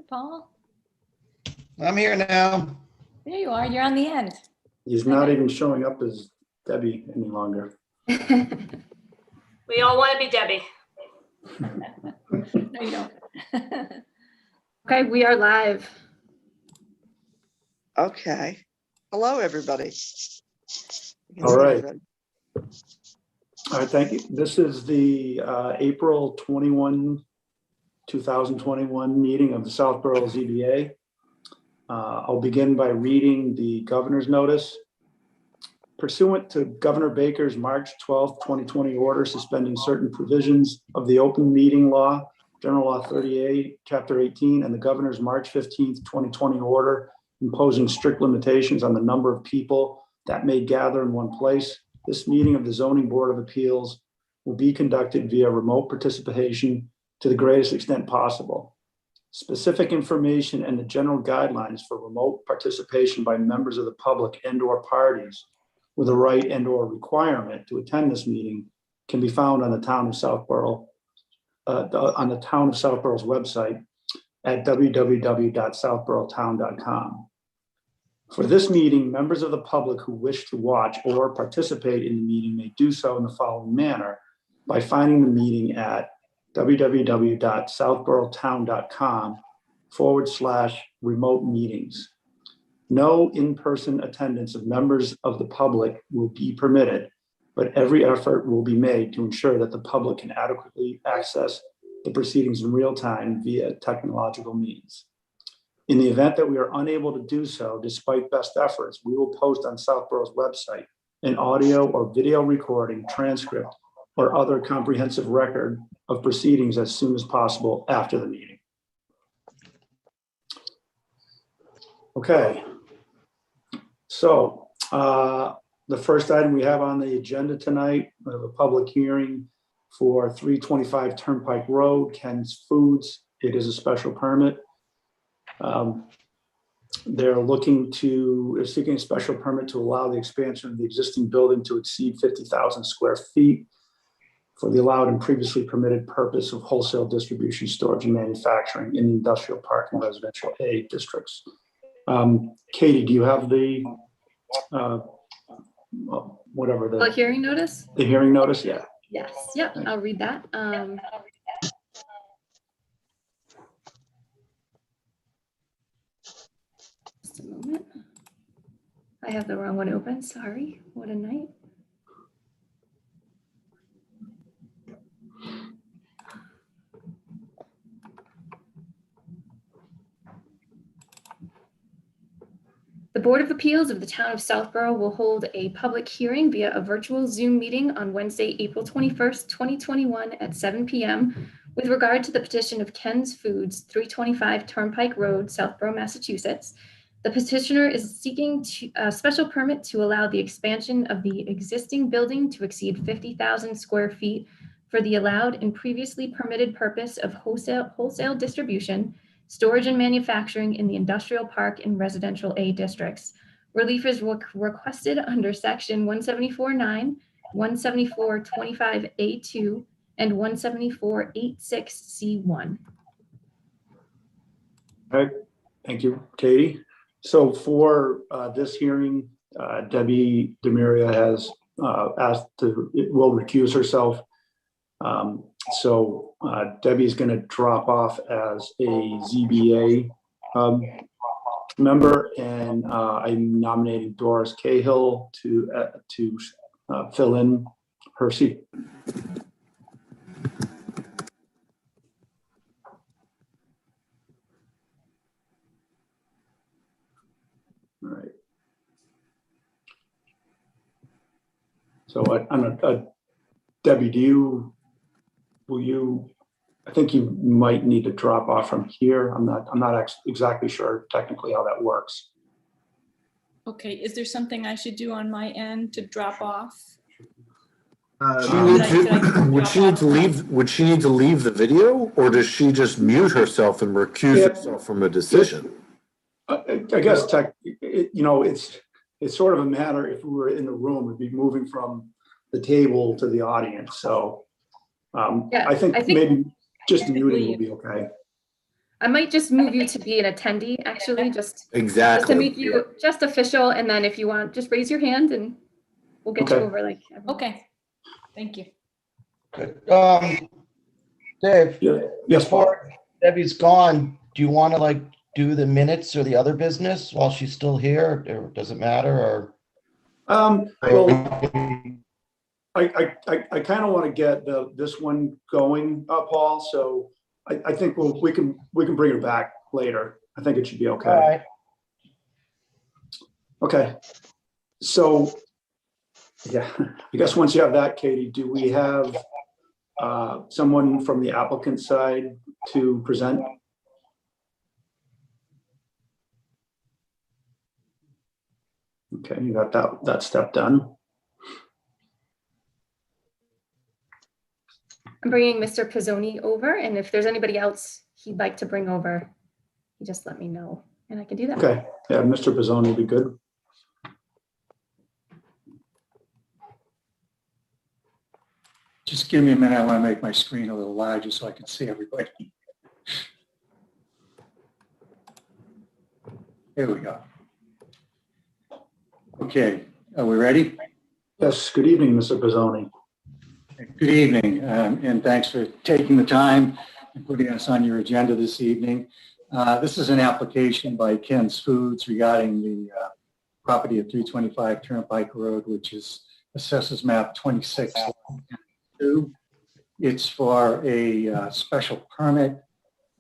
Paul? I'm here now. There you are. You're on the end. He's not even showing up as Debbie any longer. We all want to be Debbie. No, you don't. Okay, we are live. Okay. Hello, everybody. All right. All right, thank you. This is the April 21, 2021 meeting of the Southborough ZBA. I'll begin by reading the governor's notice. Pursuant to Governor Baker's March 12, 2020 order suspending certain provisions of the open meeting law, General Law 38, Chapter 18, and the governor's March 15, 2020 order imposing strict limitations on the number of people that may gather in one place, this meeting of the Zoning Board of Appeals will be conducted via remote participation to the greatest extent possible. Specific information and the general guidelines for remote participation by members of the public and/or parties with a right and/or requirement to attend this meeting can be found on the Town of Southborough, on the Town of Southborough's website at www.southboroughtown.com. For this meeting, members of the public who wish to watch or participate in the meeting may do so in the following manner by finding the meeting at www.southboroughtown.com/remote meetings. No in-person attendance of members of the public will be permitted, but every effort will be made to ensure that the public can adequately access the proceedings in real time via technological means. In the event that we are unable to do so, despite best efforts, we will post on Southborough's website an audio or video recording, transcript, or other comprehensive record of proceedings as soon as possible after the meeting. Okay. So the first item we have on the agenda tonight, we have a public hearing for 325 Turnpike Road, Ken's Foods. It is a special permit. They're seeking a special permit to allow the expansion of the existing building to exceed 50,000 square feet for the allowed and previously permitted purpose of wholesale distribution, storage, and manufacturing in the industrial park and residential A districts. Katie, do you have the whatever the Hearing notice? The hearing notice, yeah. Yes. Yep. I'll read that. Just a moment. I have the wrong one open. Sorry. What a night. The Board of Appeals of the Town of Southborough will hold a public hearing via a virtual Zoom meeting on Wednesday, April 21st, 2021 at 7 p.m. with regard to the petition of Ken's Foods, 325 Turnpike Road, Southborough, Massachusetts. The petitioner is seeking a special permit to allow the expansion of the existing building to exceed 50,000 square feet for the allowed and previously permitted purpose of wholesale distribution, storage and manufacturing in the industrial park and residential A districts. Relief is requested under section 174.9, 174.25A2, and 174.86C1. All right, thank you, Katie. So for this hearing, Debbie Demiria has will recuse herself. So Debbie's going to drop off as a ZBA member, and I'm nominating Doris Cahill to fill in her seat. All right. So Debbie, I think you might need to drop off from here. I'm not exactly sure technically how that works. Okay, is there something I should do on my end to drop off? Would she need to leave the video, or does she just mute herself and recuse herself from a decision? I guess it's sort of a matter, if we were in the room, we'd be moving from the table to the audience. So I think maybe just muting will be okay. I might just move you to be an attendee, actually, just to Exactly. make you just official. And then if you want, just raise your hand and we'll get you Okay. over like. everyone. Okay, thank you. Dave, Yeah. Yes, Paul. before Debbie's gone, do you want to like do the minutes or the other business while she's still here? Or does it matter or? Well, I kind of want to get this one going, Paul. So I think we can bring it back later. I think it should be All okay. right. Okay. So, yeah, I guess once you have that, Katie, do we have someone from the applicant side to present? Okay, you got that step done. I'm bringing Mr. Pizzoni over, and if there's anybody else he'd like to bring over, you just let me know, and I can do that. Okay, yeah, Mr. Pizzoni would be good. Just give me a minute. I want to make my screen a little larger so I can see everybody. Here we go. Okay, are we ready? Yes, good evening, Mr. Pizzoni. Good evening, and thanks for taking the time and putting us on your agenda this evening. This is an application by Ken's Foods regarding the property at 325 Turnpike Road, which is assessors map 26. It's for a special permit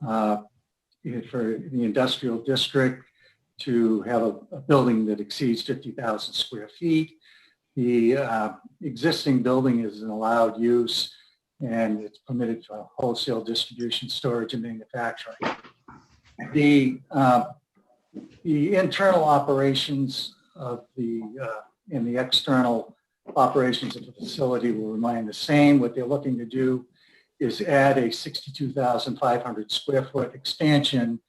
for the industrial district to have a building that exceeds 50,000 square feet. The existing building is an allowed use and it's permitted for wholesale distribution, storage, and manufacturing. The internal operations of and the external operations of the facility will remain the same. What they're looking to do is add a 62,500 square foot expansion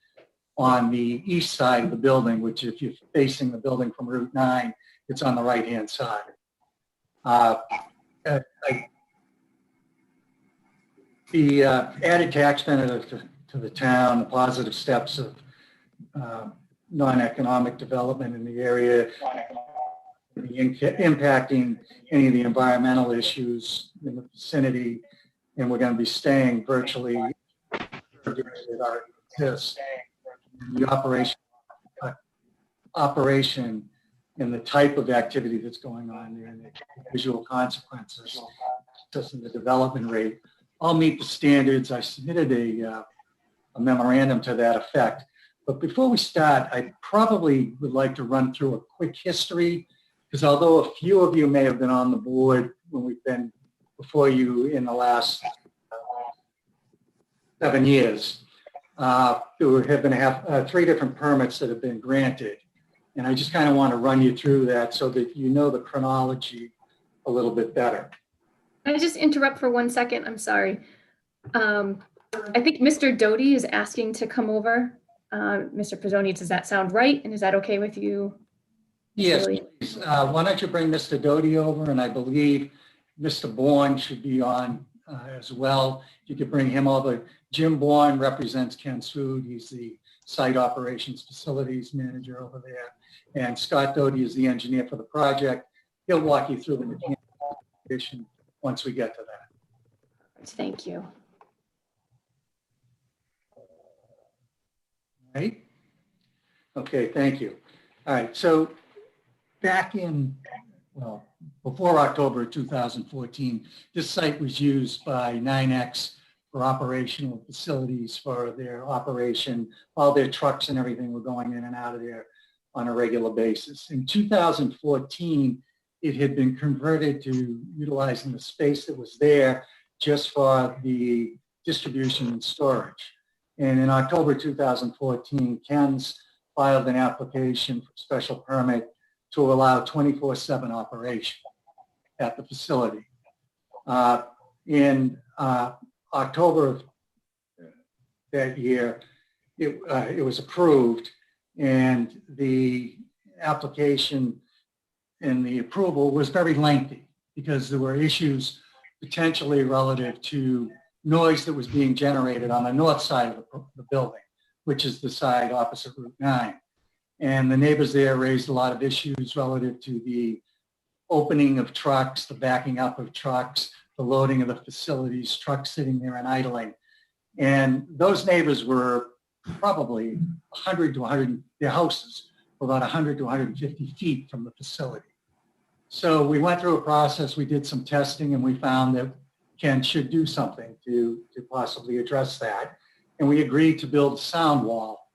on the east side of the building, which if you're facing the building from Route 9, it's on the right-hand side. The added tax benefit to the town, the positive steps of non-economic development in the area, impacting any of the environmental issues in the vicinity, and we're going to be staying virtually that already exists. The operation and the type of activity that's going on there and the visual consequences, just in the development rate, all meet the standards. I submitted a memorandum to that effect. But before we start, I probably would like to run through a quick history, because although a few of you may have been on the board when we've been before you in the last 7 years, there have been 3 different permits that have been granted. And I just kind of want to run you through that so that you know the chronology a little bit better. Can I just interrupt for 1 second? I'm sorry. I think Mr. Doty is asking to come over. Mr. Pizzoni, does that sound right? And is that okay with you? Yes, Really? please. Why don't you bring Mr. Doty over, and I believe Mr. Bourne should be on as well. You could bring him over. Jim Bourne represents Ken's Food. He's the site operations facilities manager over there. And Scott Doty is the engineer for the project. He'll walk you through the mechanical condition once we get to that. Thank you. Right? Okay, thank you. All right, so back in, well, before October 2014, this site was used by 9X for operational facilities for their operation. All their trucks and everything were going in and out of there on a regular basis. In 2014, it had been converted to utilizing the space that was there just for the distribution and storage. And in October 2014, Ken's filed an application for special permit to allow 24/7 operation at the facility. In October of that year, it was approved, and the application and the approval was very lengthy because there were issues potentially relative to noise that was being generated on the north side of the building. which is the side opposite Route 9. And the neighbors there raised a lot of issues relative to the opening of trucks, the backing up of trucks, the loading of the facilities, trucks sitting there and idling. And those neighbors were probably 100 to 100, their houses were about 100 to 150 feet from the facility. So we went through a process, we did some testing, and we found that Ken should do something to possibly address that. And we agreed to build a sound wall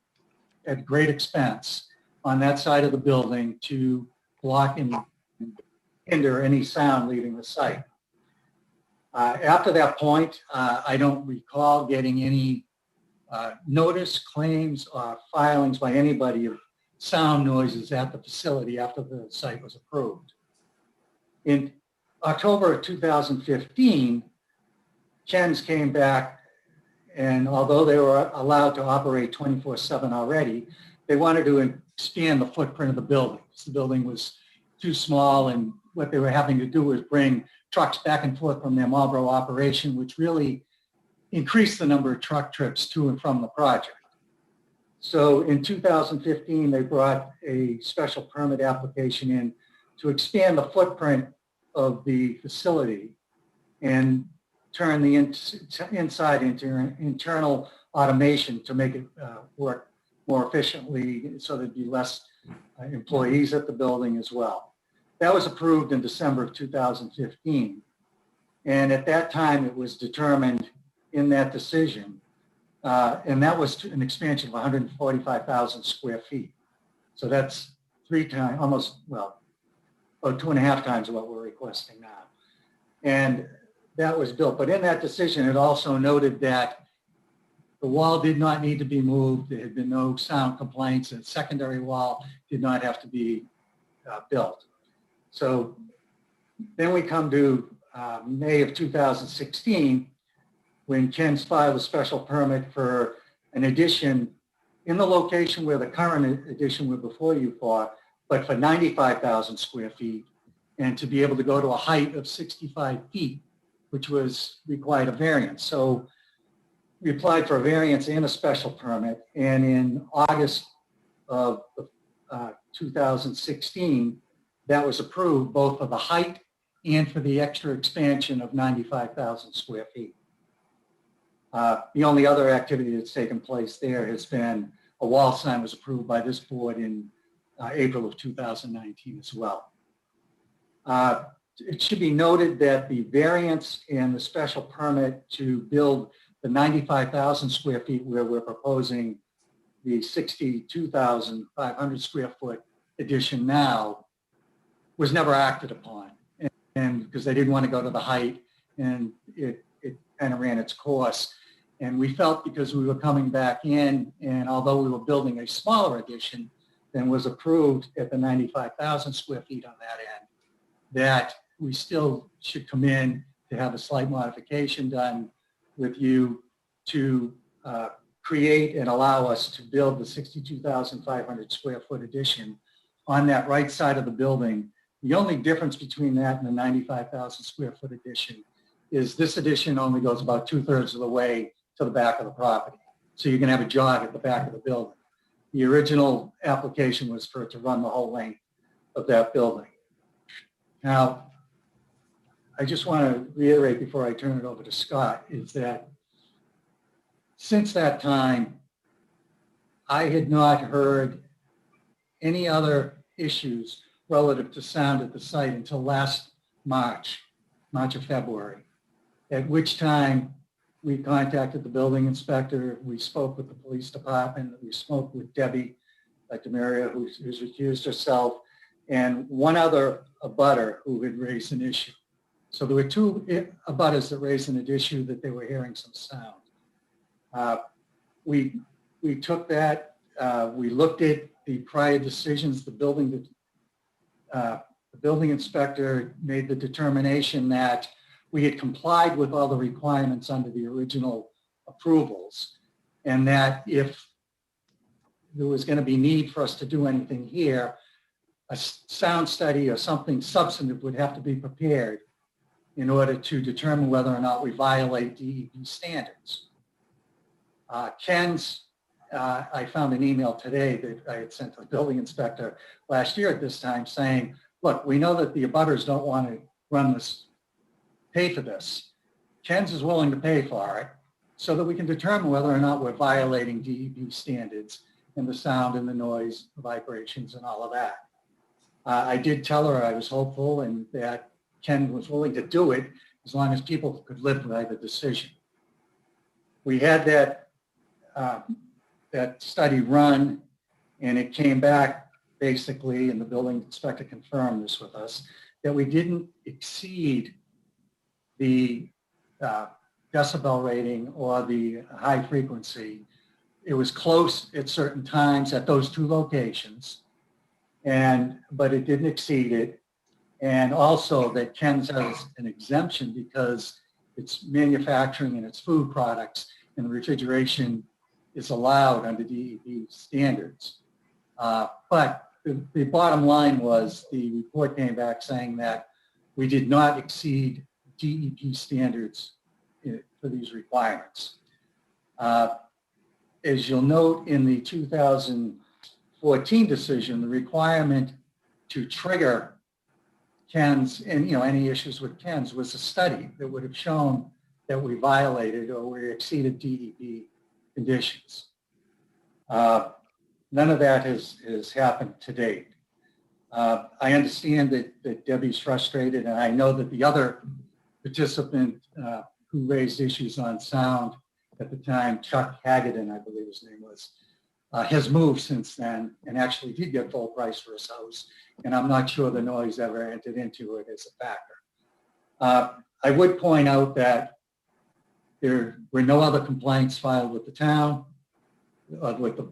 at great expense on that side of the building to block and hinder any sound leaving the site. After that point, I don't recall getting any notice, claims, or filings by anybody of sound noises at the facility after the site was approved. In October of 2015, Ken's came back, and although they were allowed to operate 24/7 already, they wanted to expand the footprint of the building. The building was too small, and what they were having to do was bring trucks back and forth from their Marlboro operation, which really increased the number of truck trips to and from the project. So in 2015, they brought a special permit application in to expand the footprint of the facility and turn the inside into internal automation to make it work more efficiently, so there'd be less employees at the building as well. That was approved in December of 2015. And at that time, it was determined in that decision, and that was an expansion of 145,000 square feet. So that's 3 times, almost, well, about 2.5 times what we're requesting now. And that was built. But in that decision, it also noted that the wall did not need to be moved. There had been no sound complaints, and secondary wall did not have to be built. So then we come to May of 2016, when Ken's filed a special permit for an addition in the location where the current addition we're before you for, but for 95,000 square feet, and to be able to go to a height of 65 feet, which was required a variance. So we applied for a variance and a special permit, and in August of 2016, that was approved both for the height and for the extra expansion of 95,000 square feet. The only other activity that's taken place there has been a wall sign was approved by this board in April of 2019 as well. It should be noted that the variance and the special permit to build the 95,000 square feet where we're proposing the 62,500 square foot addition now was never acted upon. And because they didn't want to go to the height, and it kind of ran its course. And we felt because we were coming back in, and although we were building a smaller addition than was approved at the 95,000 square feet on that end, that we still should come in to have a slight modification done with you to create and allow us to build the 62,500 square foot addition on that right side of the building. The only difference between that and the 95,000 square foot addition is this addition only goes about 2/3 of the way to the back of the property. So you can have a jog at the back of the building. The original application was for it to run the whole length of that building. Now, I just want to reiterate before I turn it over to Scott, is that since that time, I had not heard any other issues relative to sound at the site until last March or February, at which time we contacted the building inspector, we spoke with the police department, we spoke with Debbie Demaria, who's recused herself, and one other abutter who had raised an issue. So there were 2 abutters that raised an issue that they were hearing some sound. We took that, we looked at the prior decisions. The building inspector made the determination that we had complied with all the requirements under the original approvals, and that if there was going to be need for us to do anything here, a sound study or something substantive would have to be prepared in order to determine whether or not we violate DEP standards. Ken's I found an email today that I had sent to the building inspector last year at this time saying, look, we know that the abutters don't want to run this, pay for this. Ken's is willing to pay for it so that we can determine whether or not we're violating DEP standards and the sound and the noise, vibrations and all of that. I did tell her I was hopeful and that Ken was willing to do it as long as people could live by the decision. We had that study run and it came back basically, and the building inspector confirmed this with us, that we didn't exceed the decibel rating or the high frequency. It was close at certain times at those two locations, but it didn't exceed it. And also that Ken's has an exemption because it's manufacturing and it's food products and refrigeration is allowed under DEP standards. But the bottom line was the report came back saying that we did not exceed DEP standards for these requirements. As you'll note in the 2014 decision, the requirement to trigger Ken's and any issues with Ken's was a study that would have shown that we violated or we exceeded DEP conditions. None of that has happened to date. I understand that Debbie's frustrated, and I know that the other participant who raised issues on sound at the time, Chuck Hagedorn, I believe his name was, has moved since then and actually did get full price for his house. And I'm not sure the noise ever entered into it as a factor. I would point out that there were no other complaints filed with the town, with the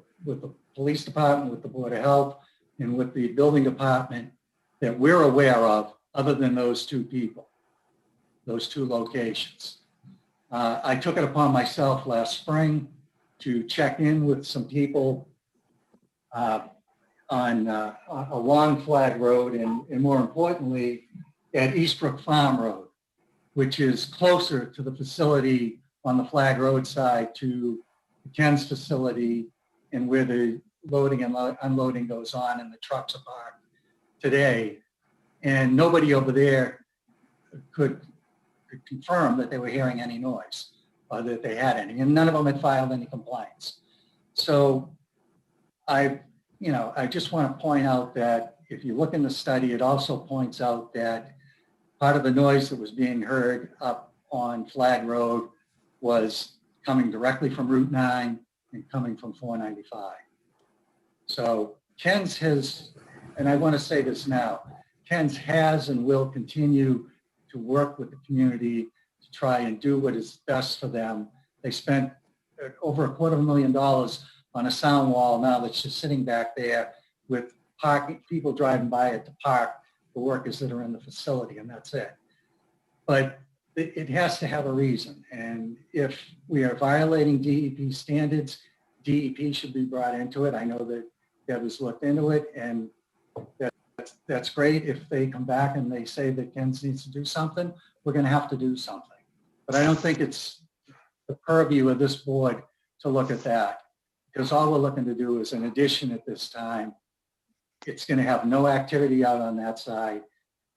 police department, with the Board of Health, and with the building department that we're aware of other than those two people, those two locations. I took it upon myself last spring to check in with some people along Flag Road and more importantly at Eastbrook Farm Road, which is closer to the facility on the Flag Road side to Ken's facility and where the loading and unloading goes on and the trucks are parked today. And nobody over there could confirm that they were hearing any noise or that they had any, and none of them had filed any complaints. So I just want to point out that if you look in the study, it also points out that part of the noise that was being heard up on Flag Road was coming directly from Route 9 and coming from 495. So Ken's has, and I want to say this now, Ken's has and will continue to work with the community to try and do what is best for them. They spent over $250,000 on a sound wall now that's just sitting back there with parking, people driving by it to park the workers that are in the facility, and that's it. But it has to have a reason. And if we are violating DEP standards, DEP should be brought into it. I know that Deb has looked into it, and that's great. If they come back and they say that Ken's needs to do something, we're going to have to do something. But I don't think it's the purview of this board to look at that, because all we're looking to do is an addition at this time. It's going to have no activity out on that side.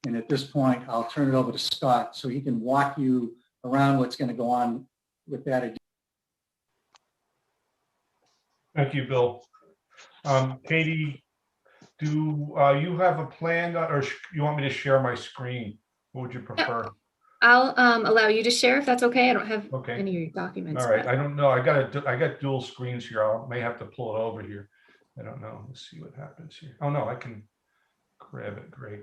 And at this point, I'll turn it over to Scott so he can walk you around what's going to go on with that addition. Thank you, Bill. Katie, do you have a plan, or you want me to share my screen? What would you prefer? I'll allow you to share if that's okay. I don't have Okay. any of your documents. All right. but- I don't know. I got dual screens here. I may have to pull it over here. I don't know. Let's see what happens here. Oh no, I can grab it. Great.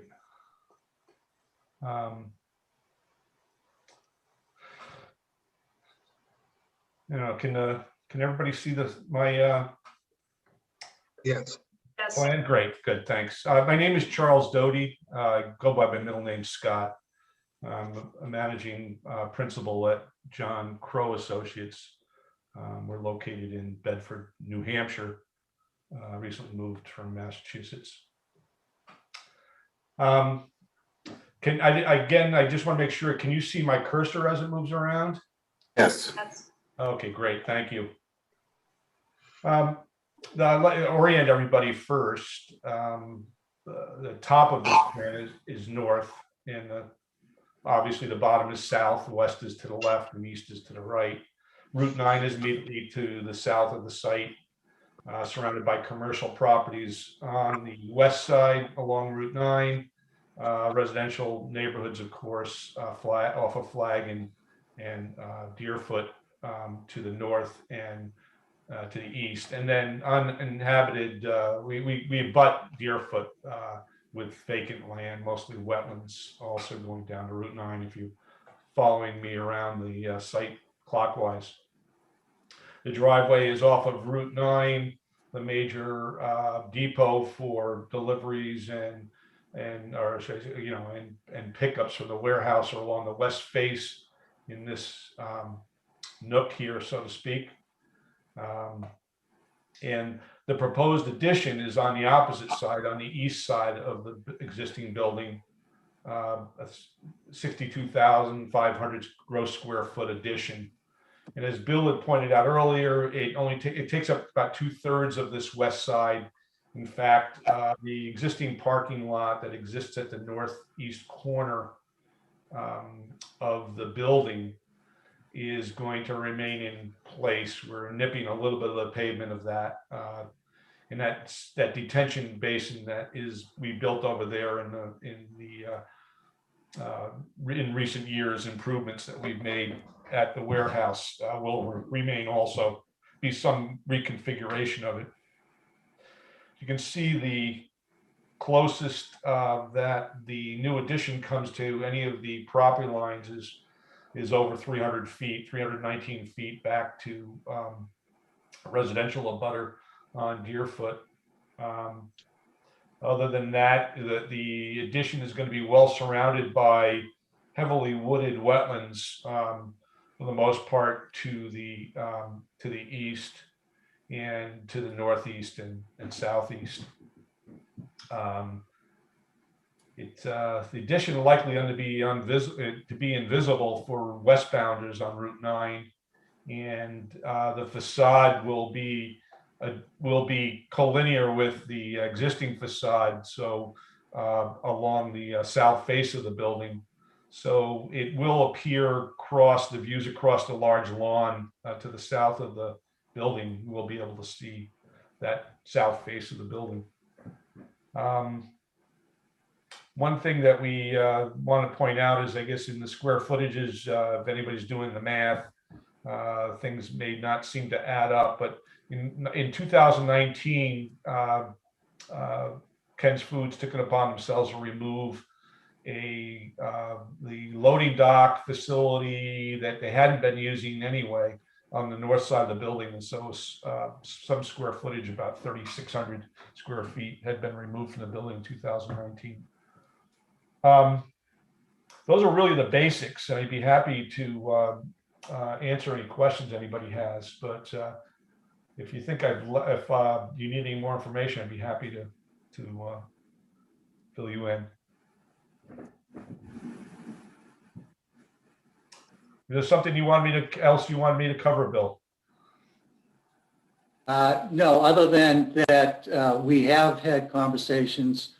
Can everybody see my Yes. plan? Great, good, thanks. My name is Charles Doty. I go by my middle name, Scott. I'm a managing principal at John Crow Associates. We're located in Bedford, New Hampshire. Recently moved from Massachusetts. I just want to make sure, can you see my cursor as it moves around? Yes. Okay, great, thank you. I'd like to orient everybody first. The top of this plan is north, and obviously the bottom is south, west is to the left, and east is to the right. Route 9 is immediately to the south of the site, surrounded by commercial properties on the west side along Route 9, residential neighborhoods, of course, off of Flag and Deerfoot to the north and to the east, and then uninhabited, we abut Deerfoot with vacant land, mostly wetlands, also going down to Route 9 if you're following me around the site clockwise. The driveway is off of Route 9, the major depot for deliveries and pickups for the warehouse are along the west face in this nook here, so to speak. And the proposed addition is on the opposite side, on the east side of the existing building, a 62,500 gross square foot addition. And as Bill had pointed out earlier, it takes up about 2/3 of this west side. In fact, the existing parking lot that exists at the northeast corner of the building is going to remain in place. We're nipping a little bit of the pavement of that. And that's that detention basin that we built over there in recent years, improvements that we've made at the warehouse will remain, also be some reconfiguration of it. You can see the closest that the new addition comes to any of the property lines is over 300 feet, 319 feet back to residential abutter on Deerfoot. Other than that, the addition is going to be well surrounded by heavily wooded wetlands for the most part to the east and to the northeast and southeast. The addition likely going to be invisible for westbounders on Route 9, and the facade will be collinear with the existing facade, so along the south face of the building. So it will appear the views across the large lawn to the south of the building. We'll be able to see that south face of the building. One thing that we want to point out is, I guess, in the square footages, if anybody's doing the math, things may not seem to add up, but in 2019, Ken's Foods took it upon themselves to remove the loading dock facility that they hadn't been using anyway on the north side of the building. And so some square footage, about 3,600 square feet, had been removed from the building in 2019. Those are really the basics. I'd be happy to answer any questions anybody has, but if you think if you need any more information, I'd be happy to fill you in. Is there something you wanted me to cover, Bill? No, other than that, we have had conversations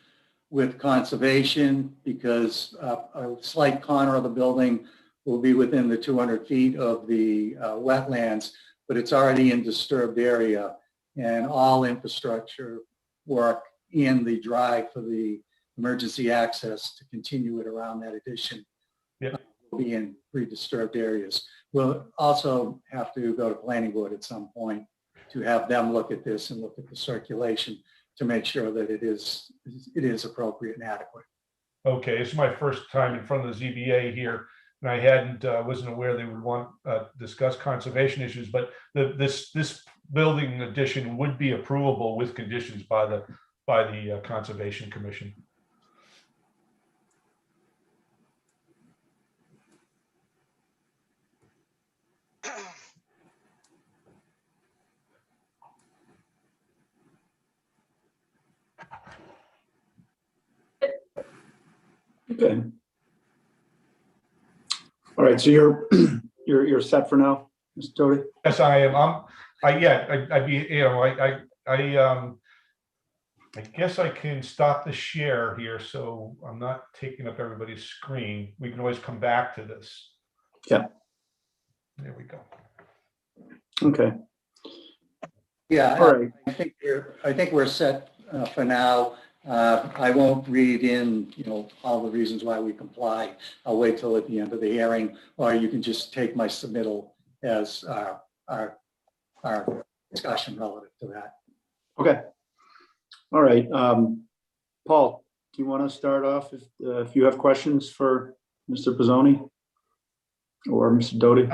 with conservation because a slight corner of the building will be within the 200 feet of the wetlands, but it's already in disturbed area, and all infrastructure work in the drive for the emergency access to continue it around that addition will be in pre-disturbed areas. We'll also have to go to planning board at some point to have them look at this and look at the circulation to make sure that it is appropriate and adequate. Okay, it's my first time in front of the ZBA here, and I wasn't aware they would want to discuss conservation issues, but this building addition would be approvable with conditions by the Conservation Commission. Okay. All right, so you're set for now, Mr. Doty? Yes, I am. I'd be, I guess I can stop the share here, so I'm not taking up everybody's screen. We can always come back to this. Yeah. There we go. Okay. Yeah, All right. I think we're set for now. I won't read in, all the reasons why we comply. I'll wait till at the end of the hearing, or you can just take my submittal as our discussion relative to that. Okay. All right. Paul, do you want to start off if you have questions for Mr. Pizzoni or Mr. Doty?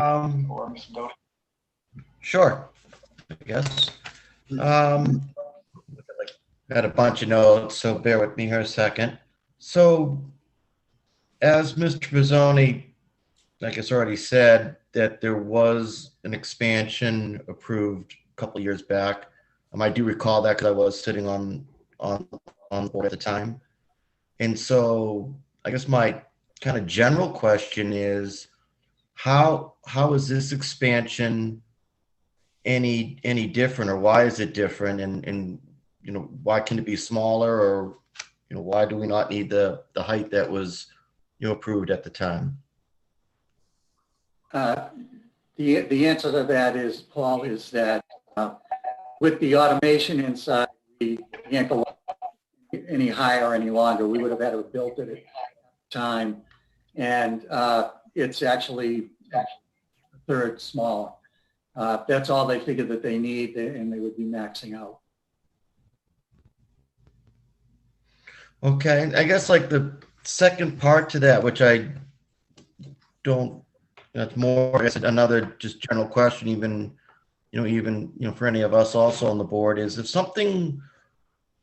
Sure, I guess. Got a bunch of notes, so bear with me here a second. So, as Mr. Pizzoni, I guess, already said, that there was an expansion approved a couple of years back. I do recall that because I was sitting on the board at the time. And so, I guess my kind of general question is, how is this expansion any different, or why is it different, and why can it be smaller, or why do we not need the height that was approved at the time? The answer to that is, Paul, is that with the automation inside, we can't go any higher or any longer. We would have had to have built it at the time, and it's actually a third smaller. That's all they figured that they need, and they would be maxing out. Okay, I guess like the second part to that, which I don't, that's more, I guess, another just general question, even for any of us also on the board, is if something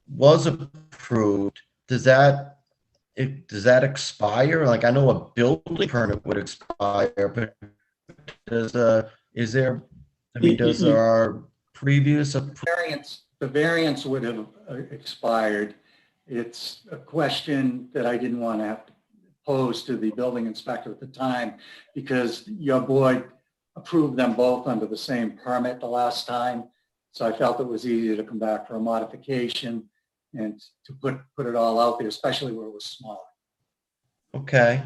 was approved, does that expire? Like, I know a building permit would expire, but does our previous The variance would have expired. It's a question that I didn't want to have to pose to the building inspector at the time, because your board approved them both under the same permit the last time. So I felt it was easier to come back for a modification and to put it all out there, especially where it was smaller. Okay.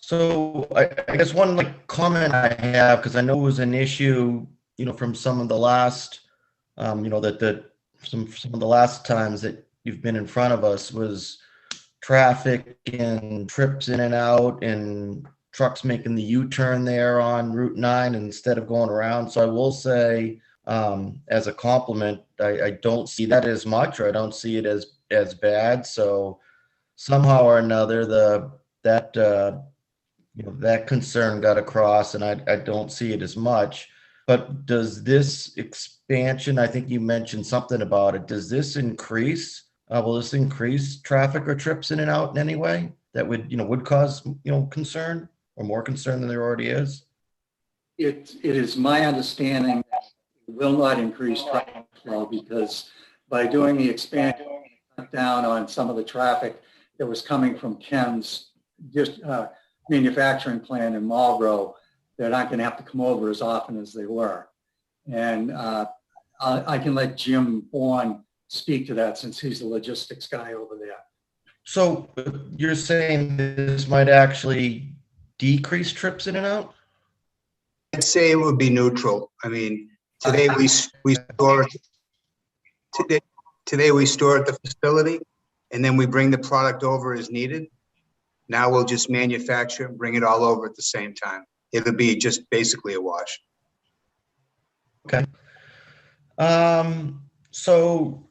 So I guess one comment I have, because I know it was an issue, from some of the last, some of the last times that you've been in front of us, was traffic and trips in and out and trucks making the U-turn there on Route 9 instead of going around. So I will say, as a compliment, I don't see that as much, or I don't see it as bad. So somehow or another, that concern got across, and I don't see it as much. But does this expansion, I think you mentioned something about it, does this increase, will this increase traffic or trips in and out in any way that would cause, concern, or more concern than there already is? It is my understanding that it will not increase traffic flow, because by doing the expansion, cut down on some of the traffic that was coming from Ken's manufacturing plant in Marlboro. They're not going to have to come over as often as they were. And I can let Jim Bourne speak to that, since he's the logistics guy over there. So you're saying this might actually decrease trips in and out? I'd say it would be neutral. I mean, today we store today we store at the facility, and then we bring the product over as needed. Now we'll just manufacture and bring it all over at the same time. It'll be just basically a wash. Okay. So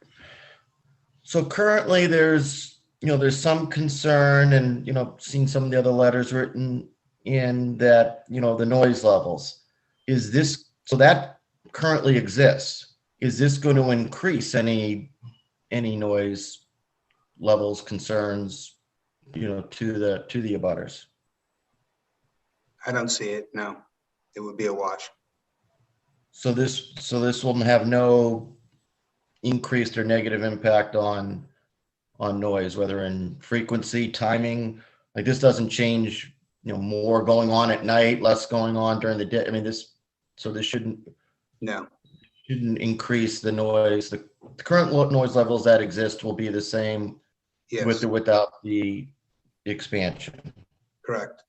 currently there's some concern, and seeing some of the other letters written in that, the noise levels. Is this, so that currently exists, is this going to increase any noise levels, concerns, to the abutters? I don't see it. No, it would be a wash. So this will have no increased or negative impact on noise, whether in frequency, timing. Like, this doesn't change more going on at night, less going on during the day? I mean, this shouldn't No, increase the noise. The current noise levels that exist will be the same yes, with or without the expansion. correct.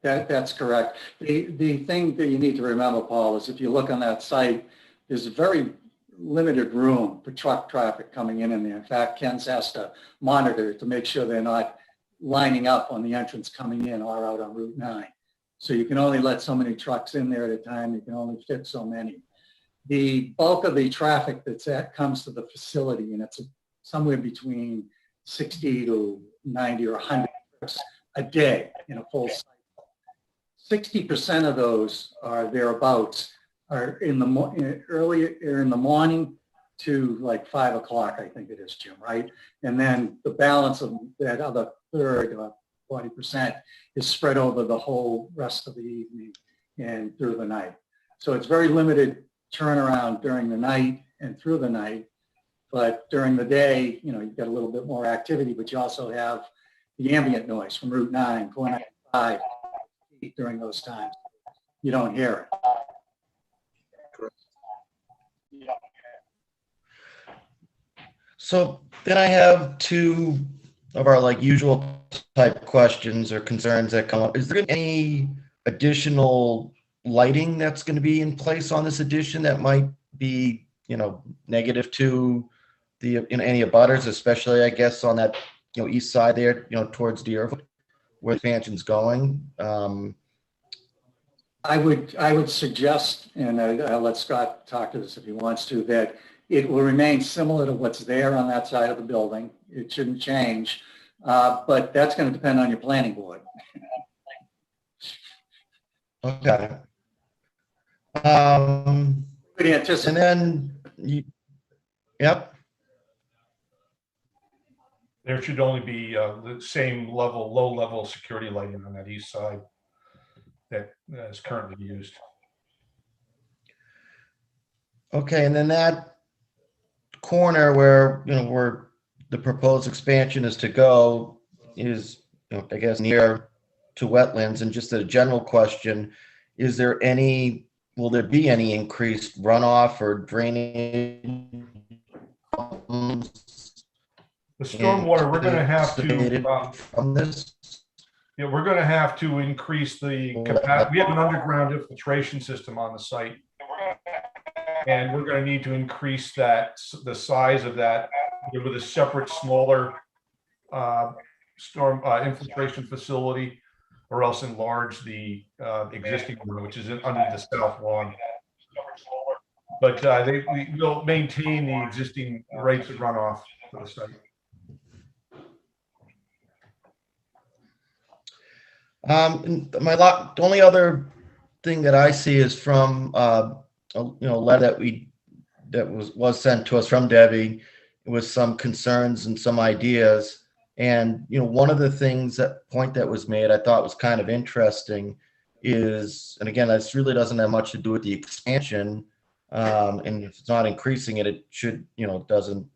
That's correct. The thing that you need to remember, Paul, is if you look on that site, there's a very limited room for truck traffic coming in there. In fact, Ken's has to monitor it to make sure they're not lining up on the entrance coming in or out on Route 9. So you can only let so many trucks in there at a time. You can only fit so many. The bulk of the traffic comes to the facility, and it's somewhere between 60 to 90 or 100 trips a day in a full cycle. 60% of those are thereabouts are in the earlier in the morning to like 5 o'clock, I think it is, Jim, right? And then the balance of that other third, 40%, is spread over the whole rest of the evening and through the night. So it's very limited turnaround during the night and through the night. But during the day, you've got a little bit more activity, but you also have the ambient noise from Route 9, 495 during those times. You don't hear it. So then I have two of our usual type questions or concerns that come up. Is there any additional lighting that's going to be in place on this addition that might be, negative to the, any abutters, especially I guess on that, east side there, towards Deerfoot, where expansion's going? I would suggest, and I'll let Scott talk to this if he wants to, that it will remain similar to what's there on that side of the building. It shouldn't change, but that's going to depend on your planning board. Okay. And then, yep. There should only be the same level, low level security lighting on that east side that is currently used. Okay, and then that corner where, where the proposed expansion is to go is, I guess, near to wetlands. And just a general question, will there be any increased runoff or drainage? The stormwater, we're going to have to from this. we're going to have to increase the capacity. We have an underground infiltration system on the site, and we're going to need to increase the size of that with a separate, smaller storm infiltration facility, or else enlarge the existing one, which is under the south lawn. But we will maintain the existing rates of runoff for the site. The only other thing that I see is from a letter that was sent to us from Debbie with some concerns and some ideas. And one of the things point that was made I thought was kind of interesting is, and again, this really doesn't have much to do with the expansion, and if it's not increasing it, it should doesn't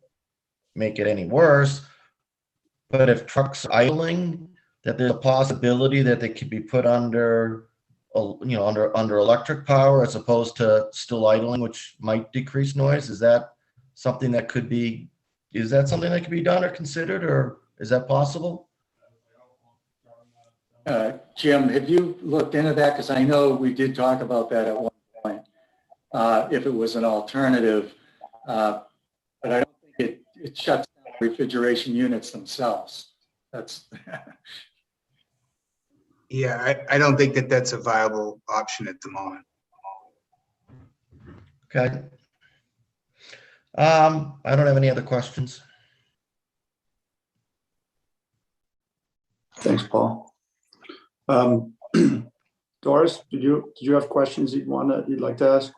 make it any worse. But if trucks are idling, that there's a possibility that they could be put under electric power as opposed to still idling, which might decrease noise. Is that something that could be done or considered, or is that possible? Jim, have you looked into that? Because I know we did talk about that at one point, if it was an alternative, but I don't think it shuts down refrigeration units themselves. That's Yeah, I don't think that's a viable option at the moment. Okay. I don't have any other questions. Thanks, Paul. Doris, did you have questions you'd like to ask?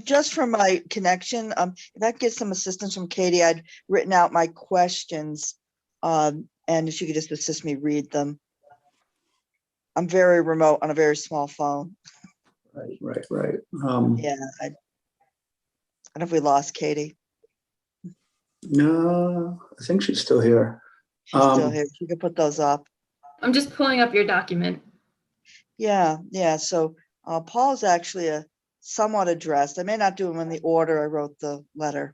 Just for my connection, if I could get some assistance from Katie, I'd written out my questions, and if she could just assist me read them. I'm very remote on a very small phone. Right. Yeah, I don't know if we lost Katie. No, I think she's still here. She's still here. She could put those up. I'm just pulling up your document. Yeah, yeah. So Paul's actually somewhat addressed. I may not do them in the order I wrote the letter.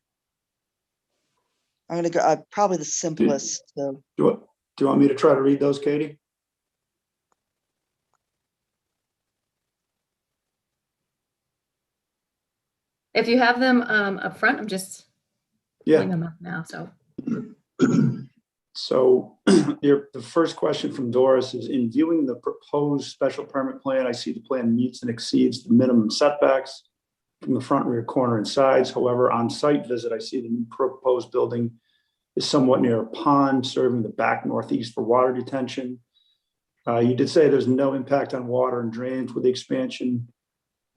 I'm gonna go probably the simplest. So Do you want me to try to read those, Katie? If you have them up front, I'm just pulling them up now. So So the first question from Doris is, in viewing the proposed special permit plan, I see the plan meets and exceeds the minimum setbacks from the front, rear, corner, and sides. However, on site visit, I see the new proposed building is somewhat near a pond serving the back northeast for water detention. You did say there's no impact on water and drainage with the expansion.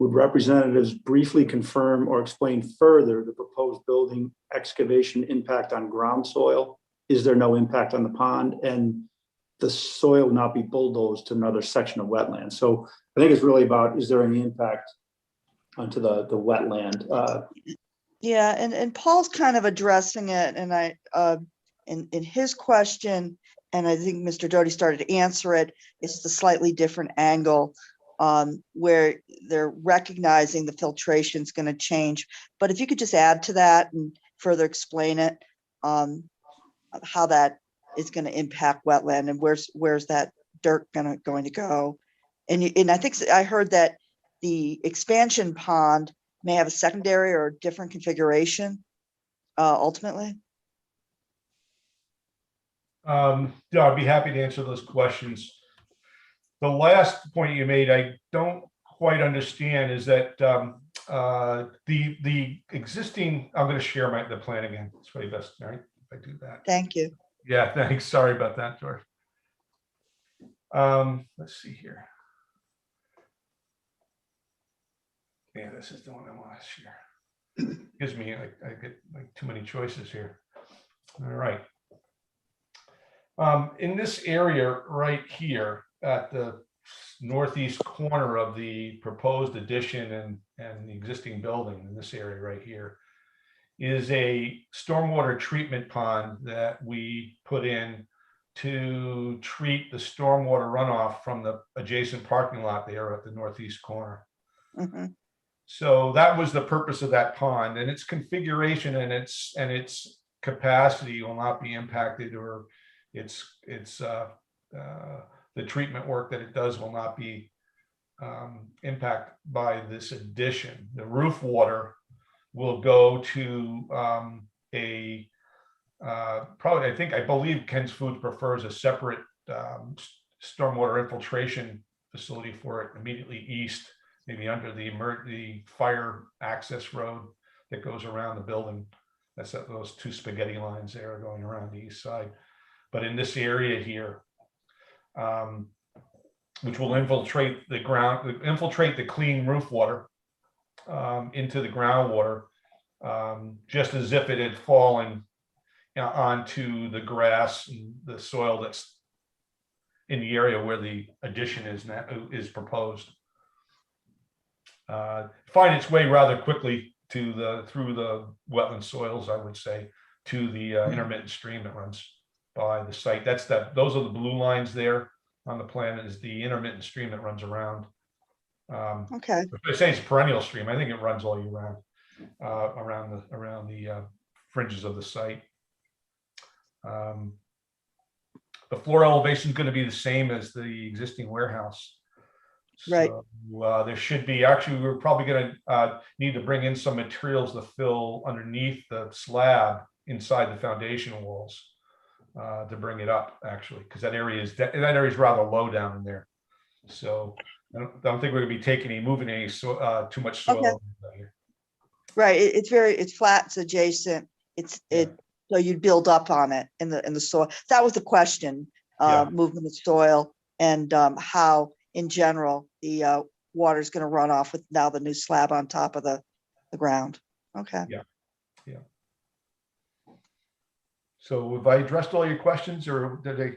Would representatives briefly confirm or explain further the proposed building excavation impact on ground soil? Is there no impact on the pond, and the soil will not be bulldozed to another section of wetland? So I think it's really about, is there any impact onto the wetland? yeah, and Paul's kind of addressing it, and in his question, and I think Mr. Doty started to answer it. It's the slightly different angle where they're recognizing the filtration is going to change. But if you could just add to that and further explain it, how that is going to impact wetland, and where's that dirt going to go? And I think I heard that the expansion pond may have a secondary or different configuration ultimately. Yeah, I'd be happy to answer those questions. The last point you made, I don't quite understand, is that the existing, I'm going to share the plan again. It's probably best, right, if I do that. Thank you. Yeah, thanks. Sorry about that, George. Let's see here. Yeah, this is the one I want to share. Gives me, I get like too many choices here. All right. In this area right here at the northeast corner of the proposed addition and the existing building, in this area right here, is a stormwater treatment pond that we put in to treat the stormwater runoff from the adjacent parking lot there at the northeast corner. Mm-hmm. So that was the purpose of that pond, and its configuration and its capacity will not be impacted, or the treatment work that it does will not be impacted by this addition. The roof water will go to probably, I believe Ken's Foods prefers a separate stormwater infiltration facility for it immediately east, maybe under the fire access road that goes around the building. That's those two spaghetti lines there going around the east side. But in this area here, which will infiltrate the ground, infiltrate the clean roof water into the groundwater, just as if it had fallen onto the grass and the soil that's in the area where the addition is proposed. Find its way rather quickly through the wetland soils, I would say, to the intermittent stream that runs by the site. Those are the blue lines there on the plan, is the intermittent stream that runs around. Okay. If I say it's a perennial stream, I think it runs all year round around the fringes of the site. The floor elevation is going to be the same as the existing warehouse. Right. So, there should be, actually, we're probably going to need to bring in some materials to fill underneath the slab inside the foundation walls to bring it up, actually, because that area is rather low down in there. So I don't think we're going to be moving any too much soil Okay. over here. Right. It's flat. It's adjacent. So you'd build up on it in the soil. That was the question. Movement of soil and how, in general, the water is going to run off with now the new slab on top of the ground. Okay. Yeah. So have I addressed all your questions, or did they?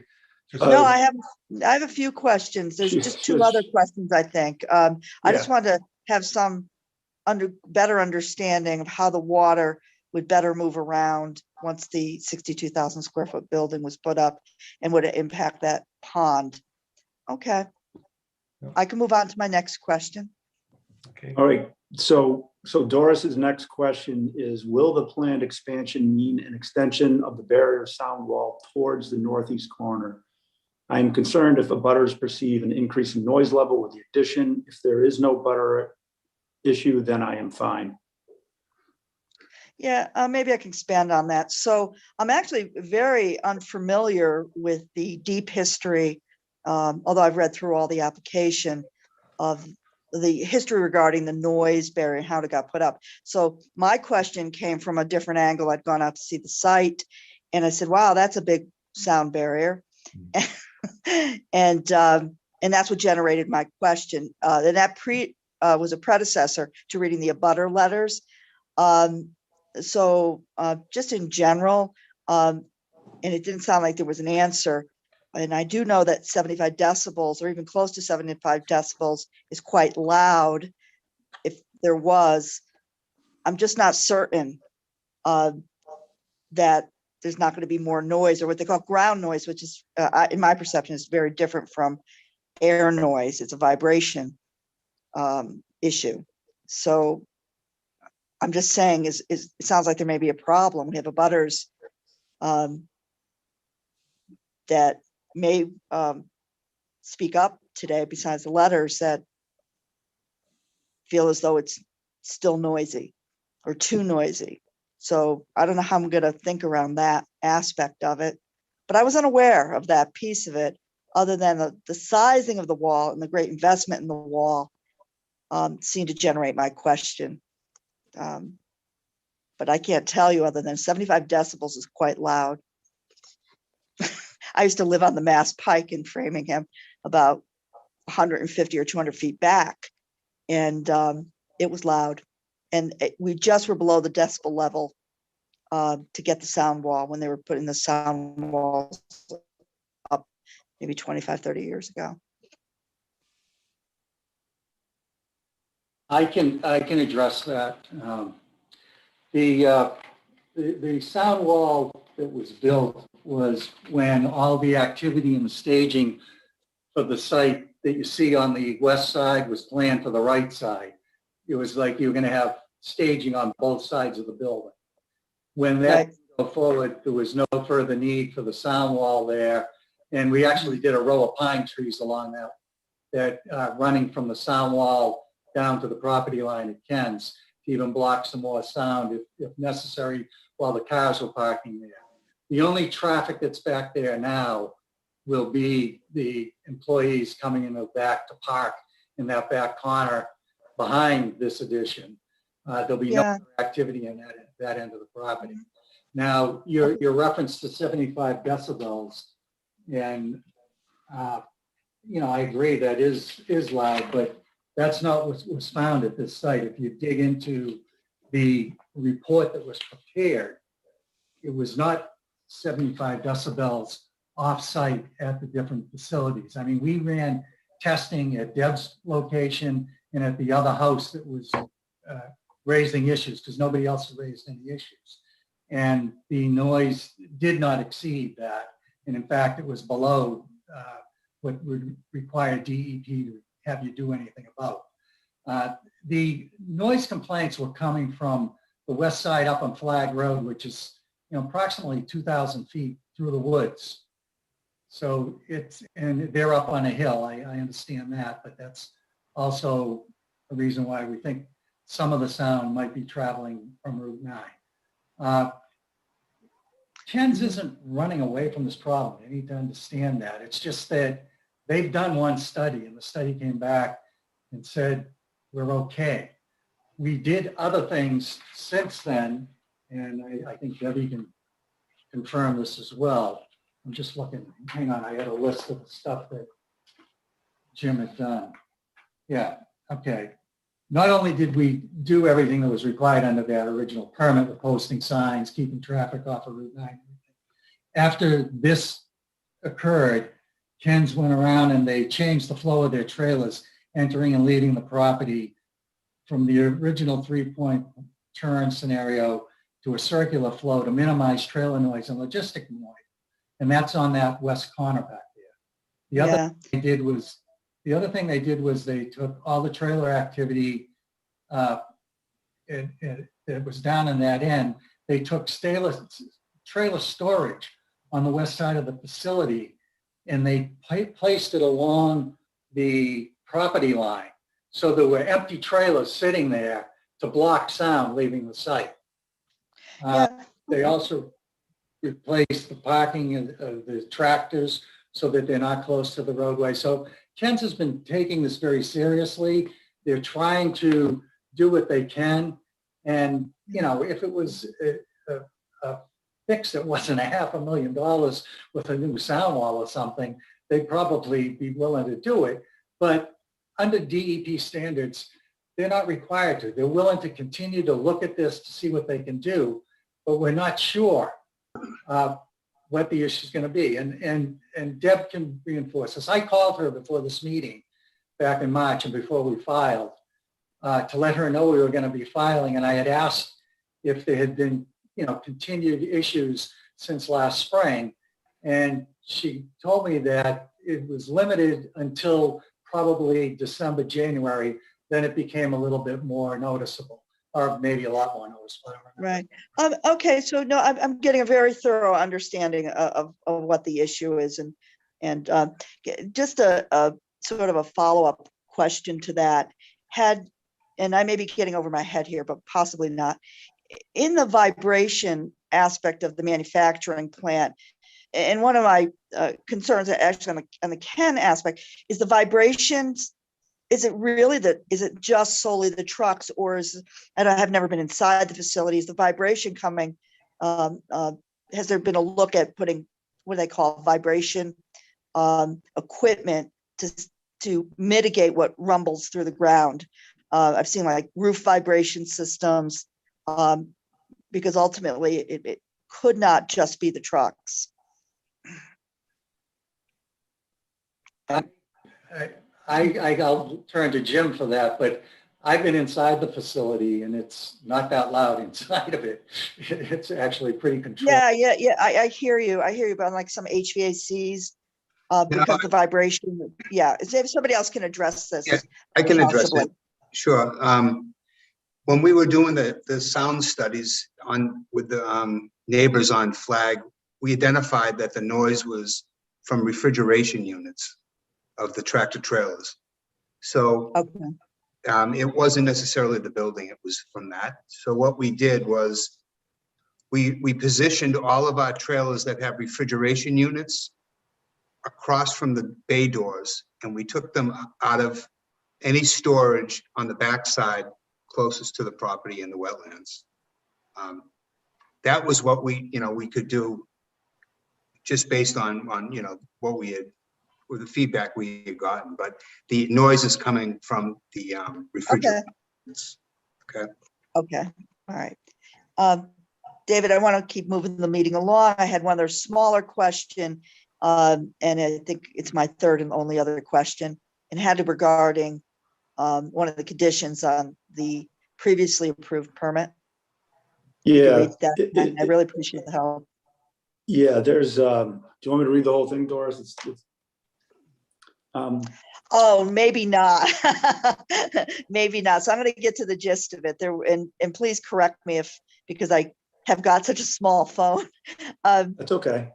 No, I have a few questions. There's just two other questions, I think. I just wanted to have some better understanding of how the water would better move around once the 62,000 square foot building was put up, and would it impact that pond? Okay. I can move on to my next question. Okay. All right, so Doris's next question is, will the planned expansion mean an extension of the barrier sound wall towards the northeast corner? I am concerned if abutters perceive an increase in noise level with the addition. If there is no butter issue, then I am fine. Yeah, maybe I can expand on that. So I'm actually very unfamiliar with the deep history, although I've read through all the application of the history regarding the noise barrier and how it got put up. So my question came from a different angle. I'd gone out to see the site and I said, wow, that's a big sound barrier. And that's what generated my question. And that was a predecessor to reading the abutter letters. So just in general, and it didn't sound like there was an answer. And I do know that 75 decibels or even close to 75 decibels is quite loud. If there was, I'm just not certain that there's not going to be more noise, or what they call ground noise, which is, in my perception, is very different from air noise. It's a vibration issue. So I'm just saying, it sounds like there may be a problem. We have abutters that may speak up today, besides the letters, that feel as though it's still noisy or too noisy. So I don't know how I'm going to think around that aspect of it, but I was unaware of that piece of it, other than the sizing of the wall and the great investment in the wall seemed to generate my question. But I can't tell you other than 75 decibels is quite loud. I used to live on the Mass Pike in Framingham, about 150 or 200 feet back, and it was loud. And we just were below the decibel level to get the sound wall when they were putting the sound walls up maybe 25, 30 years ago. I can address that. The sound wall that was built was when all the activity and the staging for the site that you see on the west side was planned for the right side. It was like you were going to have staging on both sides of the building. When that go forward, there was no further need for the sound wall there. And we actually did a row of pine trees along that running from the sound wall down to the property line at Ken's to even block some more sound if necessary while the cars were parking there. The only traffic that's back there now will be the employees coming in the back to park in that back corner behind this addition. There'll be no activity in that end of the property. Now, your reference to 75 decibels, and I agree that is loud, but that's not what was found at this site. If you dig into the report that was prepared, it was not 75 decibels off-site at the different facilities. I mean, we ran testing at Deb's location and at the other house that was raising issues because nobody else raised any issues. And the noise did not exceed that. And in fact, it was below what would require DEP to have you do anything about. The noise complaints were coming from the west side up on Flag Road, which is approximately 2,000 feet through the woods. So and they're up on a hill. I understand that, but that's also a reason why we think some of the sound might be traveling from Route 9. Ken's isn't running away from this problem. They need to understand that. It's just that they've done one study and the study came back and said, we're okay. We did other things since then, and I think Debbie can confirm this as well. I'm just looking, hang on, I had a list of the stuff that Jim had done. Yeah, okay. Not only did we do everything that was required under that original permit with posting signs, keeping traffic off of Route 9, after this occurred, Ken's went around and they changed the flow of their trailers entering and leaving the property from the original 3-point turn scenario to a circular flow to minimize trailer noise and logistic noise. And that's on that west corner back there. The other thing they did was they took all the trailer activity, it was down in that end. They took trailer storage on the west side of the facility, and they placed it along the property line. So there were empty trailers sitting there to block sound leaving the site. They also replaced the parking of the tractors so that they're not close to the roadway. So Ken's has been taking this very seriously. They're trying to do what they can. And, you know, if it was a fix that wasn't $500,000 with a new sound wall or something, they'd probably be willing to do it. But under DEP standards, they're not required to. They're willing to continue to look at this to see what they can do, but we're not sure what the issue is going to be. And Deb can reinforce this. I called her before this meeting back in March and before we filed to let her know we were going to be filing. And I had asked if there had been, you know, continued issues since last spring. And she told me that it was limited until probably December, January. Then it became a little bit more noticeable, or maybe a lot more noticeable. Right. Okay. So no, I'm getting a very thorough understanding of what the issue is, and just a sort of a follow-up question to that. And I may be getting over my head here, but possibly not. In the vibration aspect of the manufacturing plant, and one of my concerns actually on the Ken aspect is the vibrations. Is it really is it just solely the trucks, or and I have never been inside the facilities, the vibration coming, has there been a look at putting, what do they call vibration equipment to mitigate what rumbles through the ground? I've seen like roof vibration systems, because ultimately it could not just be the trucks. I'll turn to Jim for that, but I've been inside the facility and it's not that loud inside of it. It's actually pretty controlled. Yeah. I hear you. But on like some HVACs, because the vibration. Yeah. If somebody else can address this. Yeah, I can address it. Sure. When we were doing the sound studies with the neighbors on Flag, we identified that the noise was from refrigeration units of the tractor trailers. So it wasn't necessarily the building, it was from that. So what we did was we positioned all of our trailers that have refrigeration units across from the bay doors, and we took them out of any storage on the backside closest to the property in the wetlands. That was what we could do just based on what we had, with the feedback we had gotten, but the noise is coming from the refrigerator. Okay. All right. David, I want to keep moving the meeting along. I had one other smaller question, and I think it's my third and only other question, and had to regarding one of the conditions on the previously approved permit. Yeah. I really appreciate the help. Yeah, there's, do you want me to read the whole thing, Doris? Oh, maybe not. Maybe not. So I'm going to get to the gist of it there, and please correct me because I have got such a small phone. That's okay.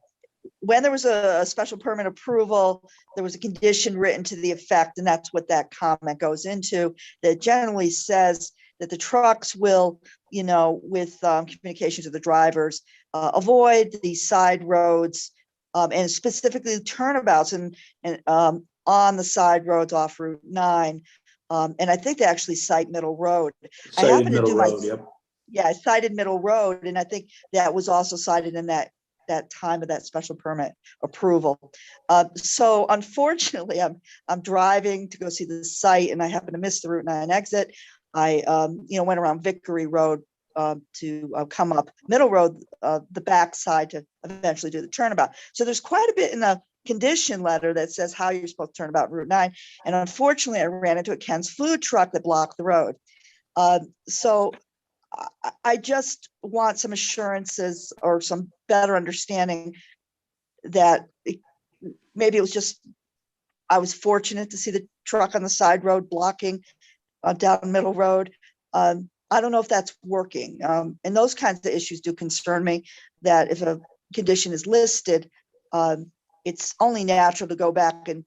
When there was a special permit approval, there was a condition written to the effect, and that's what that comment goes into, that generally says that the trucks will, with communication to the drivers, avoid the side roads, and specifically turnabouts and on the side roads off Route 9. And I think they actually cite Middle Road. Cited Middle Road, yep. Yeah, I cited Middle Road, and I think that was also cited in that time of that special permit approval. So unfortunately, I'm driving to go see the site, and I happen to miss the Route 9 exit. I went around Vickery Road to come up Middle Road, the backside, to eventually do the turnabout. So there's quite a bit in the condition letter that says how you're supposed to turn about Route 9. And unfortunately, I ran into a Ken's food truck that blocked the road. So I just want some assurances or some better understanding that maybe it was just, I was fortunate to see the truck on the side road blocking down Middle Road. I don't know if that's working. And those kinds of issues do concern me, that if a condition is listed, it's only natural to go back and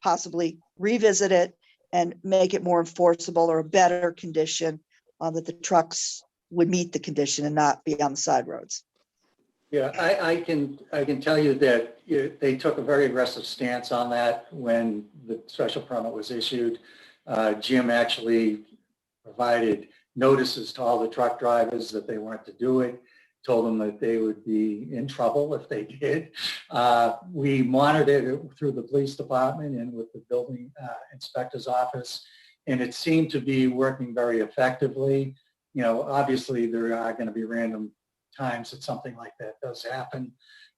possibly revisit it and make it more enforceable or a better condition, that the trucks would meet the condition and not be on the side roads. Yeah, I can tell you that they took a very aggressive stance on that when the special permit was issued. Jim actually provided notices to all the truck drivers that they weren't to do it, told them that they would be in trouble if they did. We monitored it through the police department and with the building inspector's office, and it seemed to be working very effectively. You know, obviously there are going to be random times that something like that does happen.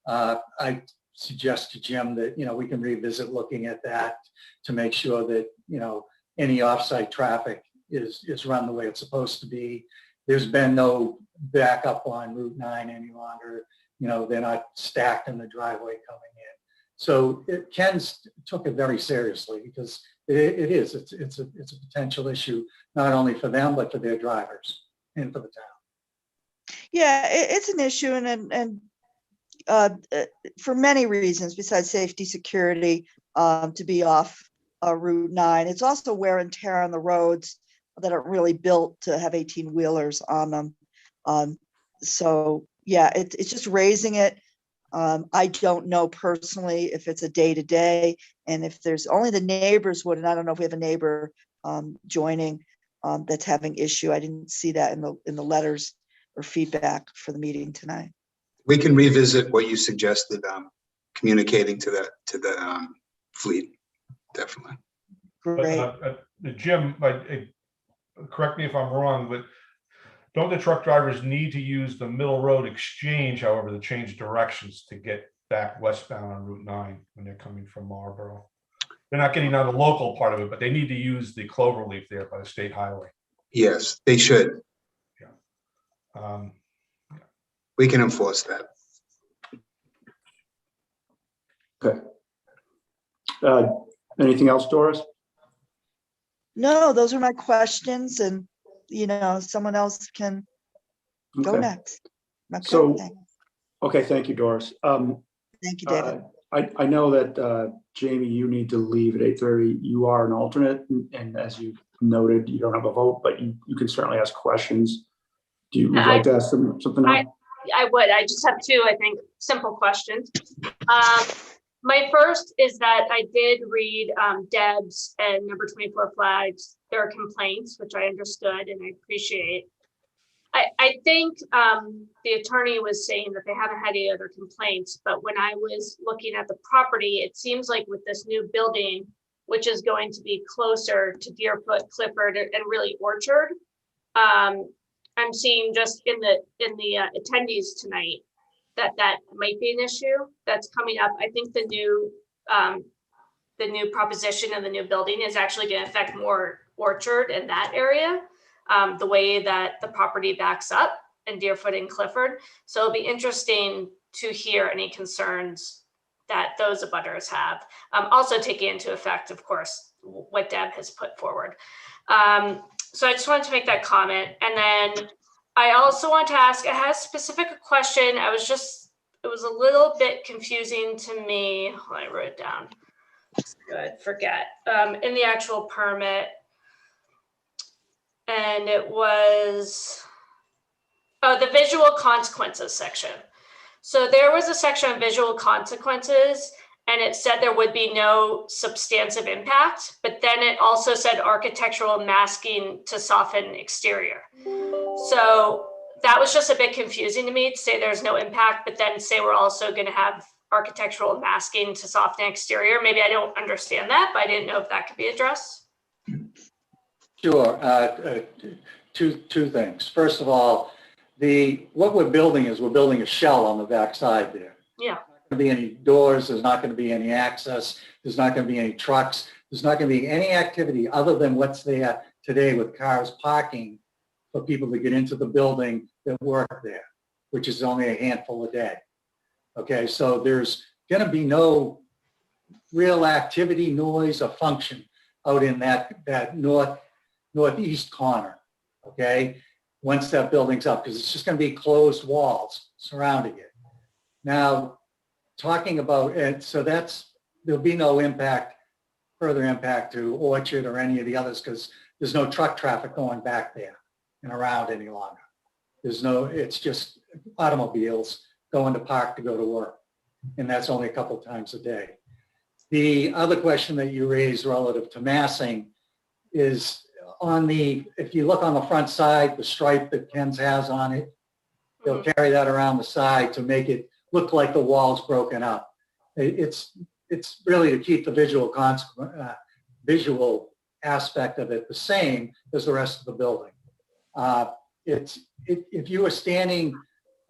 I suggest to Jim that, you know, we can revisit looking at that to make sure that, you know, any offsite traffic is run the way it's supposed to be. There's been no backup on Route 9 any longer. You know, they're not stacked in the driveway coming in. So Ken took it very seriously, because it's a potential issue, not only for them, but for their drivers and for the town. Yeah, it's an issue, and for many reasons besides safety, security, to be off Route 9. It's also wear and tear on the roads that aren't really built to have 18-wheelers on them. So yeah, it's just raising it. I don't know personally if it's a day-to-day, and if there's only the neighbors would, and I don't know if we have a neighbor joining that's having issue. I didn't see that in the letters or feedback for the meeting tonight. We can revisit what you suggested, communicating to the fleet, definitely. Great. Jim, correct me if I'm wrong, but don't the truck drivers need to use the Middle Road exchange, however, to change directions to get back westbound on Route 9 when they're coming from Marlboro? They're not getting on the local part of it, but they need to use the cloverleaf there by the state highway. Yes, they should. Yeah. We can enforce that. Okay. Anything else, Doris? No, those are my questions, and you know, someone else can go Okay. next. Okay, So, thanks. Okay, thank you, Doris. Thank you, David. I know that Jamie, you need to leave at 8:30. You are an alternate, and as you noted, you don't have a vote, but you can certainly ask questions. Would you like to ask something now? I would. I just have two, I think, simple questions. My first is that I did read Deb's and number 24 flags, their complaints, which I understood and I appreciate. I think the attorney was saying that they haven't had any other complaints, but when I was looking at the property, it seems like with this new building, which is going to be closer to Deerfoot, Clifford, and really Orchard, I'm seeing just in the attendees tonight that might be an issue that's coming up. I think the new proposition of the new building is actually going to affect more Orchard in that area, the way that the property backs up in Deerfoot and Clifford. So it'll be interesting to hear any concerns that those abutters have. Also taking into effect, of course, what Deb has put forward. So I just wanted to make that comment. And then I also want to ask, I had a specific question. It was a little bit confusing to me. I wrote it down. Good, forget. In the actual permit. And it was, the visual consequences section. So there was a section on visual consequences, and it said there would be no substantive impact, but then it also said architectural masking to soften exterior. So that was just a bit confusing to me to say there's no impact, but then say we're also going to have architectural masking to soften exterior. Maybe I don't understand that, but I didn't know if that could be addressed. Sure. Two things. First of all, what we're building is we're building a shell on the back side there. Yeah. There's not going to be any doors. There's not going to be any access. There's not going to be any trucks. There's not going to be any activity other than what's there today with cars parking for people to get into the building that work there, which is only a handful a day. Okay, so there's going to be no real activity, noise, or function out in that northeast corner, okay, once that building's up, because it's just going to be closed walls surrounding it. Now, talking about it, so there'll be no further impact to Orchard or any of the others, because there's no truck traffic going back there and around any longer. It's just automobiles going to park to go to work, and that's only a couple times a day. The other question that you raised relative to massing is if you look on the front side, the stripe that Ken's has on it, they'll carry that around the side to make it look like the wall's broken up. It's really to keep the visual aspect of it the same as the rest of the building. If you were standing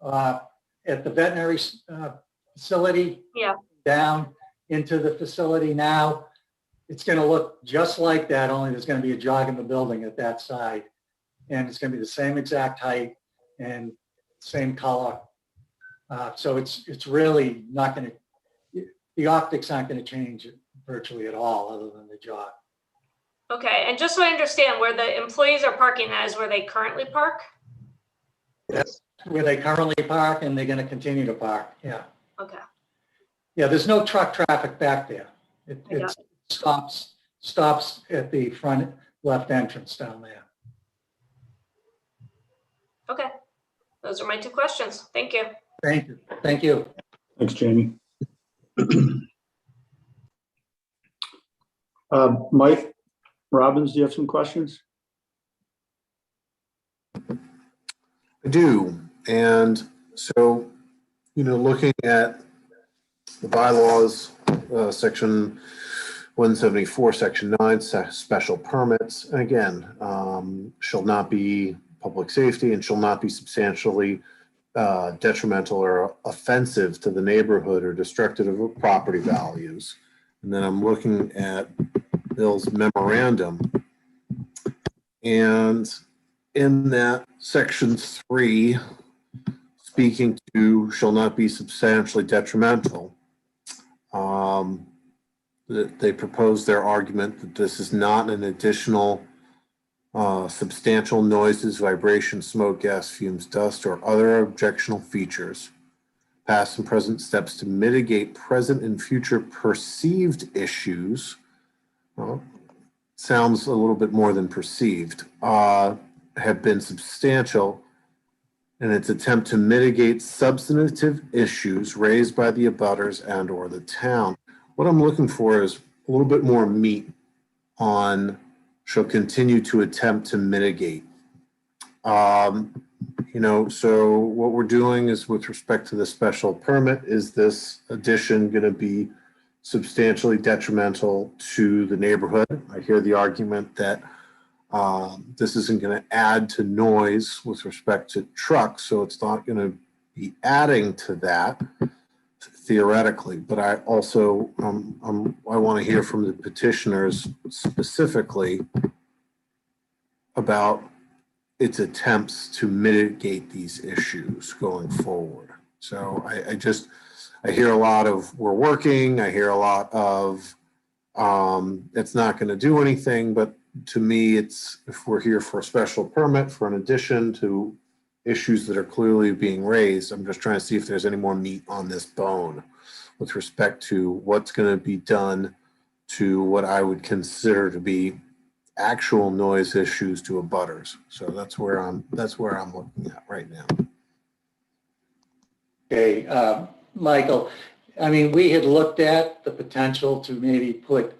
at the veterinary facility, down into the facility now, it's going to look just like that, only there's going to be a jog in the building at that side. And it's going to be the same exact height and same color. So it's really not going to, the optics aren't going to change virtually at all other than the jog. Okay, and just so I understand, where the employees are parking, that is where they currently park? That's where they currently park, and they're going to continue to park, yeah. Okay. Yeah, there's no truck traffic back there. It stops at the front left entrance down there. Okay, those are my two questions. Thank you. Thank you. Thank you. Thanks, Jamie. Mike Robbins, do you have some questions? I do. And so, looking at the bylaws, section 174, section 9, special permits, and again, shall not be public safety and shall not be substantially detrimental or offensive to the neighborhood or destructive of property values. And then I'm looking at Bill's memorandum, and in that section 3, speaking to shall not be substantially detrimental, they propose their argument that this is not an additional substantial noises, vibration, smoke, gas, fumes, dust, or other objectionable features. Past and present steps to mitigate present and future perceived issues. Well, sounds a little bit more than perceived. Have been substantial in its attempt to mitigate substantive issues raised by the abutters and or the town. What I'm looking for is a little bit more meat on shall continue to attempt to mitigate. So what we're doing is with respect to the special permit, is this addition going to be substantially detrimental to the neighborhood? I hear the argument that this isn't going to add to noise with respect to trucks, so it's not going to be adding to that theoretically. But I also I want to hear from the petitioners specifically about its attempts to mitigate these issues going forward. So I hear a lot of we're working. I hear a lot of it's not going to do anything, but to me, it's if we're here for a special permit for an addition to issues that are clearly being raised, I'm just trying to see if there's any more meat on this bone with respect to what's going to be done to what I would consider to be actual noise issues to abutters. So that's where I'm looking at right now. Okay, Michael, I mean, we had looked at the potential to maybe put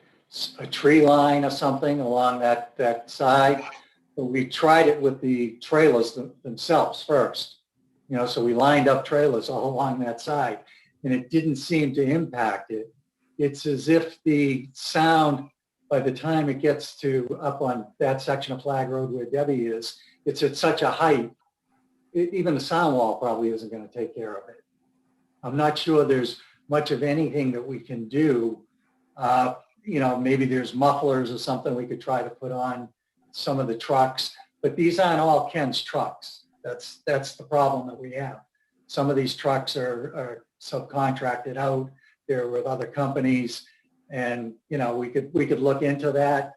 a tree line or something along that side, but we tried it with the trailers themselves first. So we lined up trailers all along that side, and it didn't seem to impact it. It's as if the sound, by the time it gets to up on that section of Flag Road where Debbie is, it's at such a height, even the sound wall probably isn't going to take care of it. I'm not sure there's much of anything that we can do. Maybe there's mufflers or something we could try to put on some of the trucks. but these aren't all Ken's trucks. That's the problem that we have. Some of these trucks are subcontracted out. They're with other companies, and we could look into that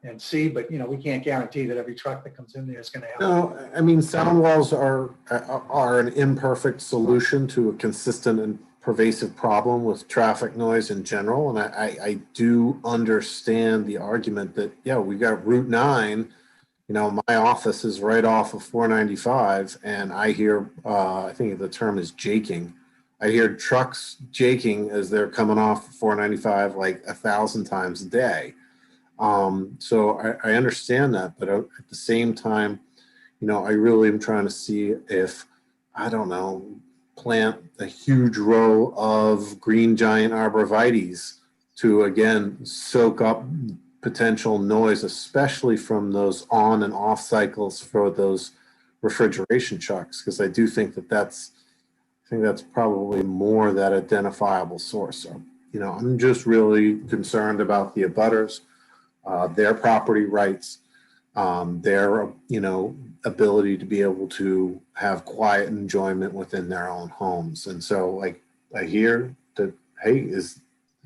and see, but we can't guarantee that every truck that comes in there is going to have. No, I mean, sound walls are an imperfect solution to a consistent and pervasive problem with traffic noise in general. And I do understand the argument that, yeah, we got Route 9, my office is right off of 495, and I hear, I think the term is jaking. I hear trucks jaking as they're coming off 495 like 1,000 times a day. So I understand that, but at the same time, I really am trying to see if, I don't know, plant a huge row of green giant arborvitaes to, again, soak up potential noise, especially from those on and off cycles for those refrigeration trucks, because I do think that's probably more that identifiable source. So, I'm just really concerned about the abutters, their property rights, their, ability to be able to have quiet enjoyment within their own homes. And so, like, I hear that, hey, it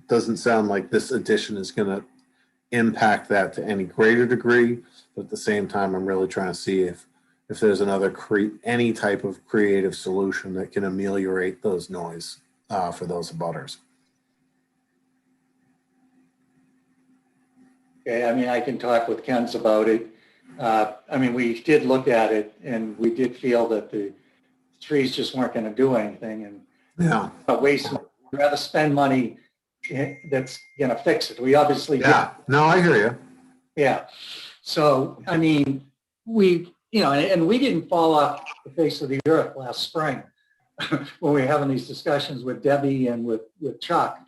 doesn't sound like this addition is going to impact that to any greater degree, but at the same time, I'm really trying to see if there's any type of creative solution that can ameliorate those noise for those abutters. Okay, I mean, I can talk with Ken's about it. We did look at it, and we did feel that the trees just weren't going to do anything, and we'd rather spend money that's going to fix it. We obviously no, I hear you. Yeah. So, we didn't fall off the face of the earth last spring when we were having these discussions with Debbie and with Chuck.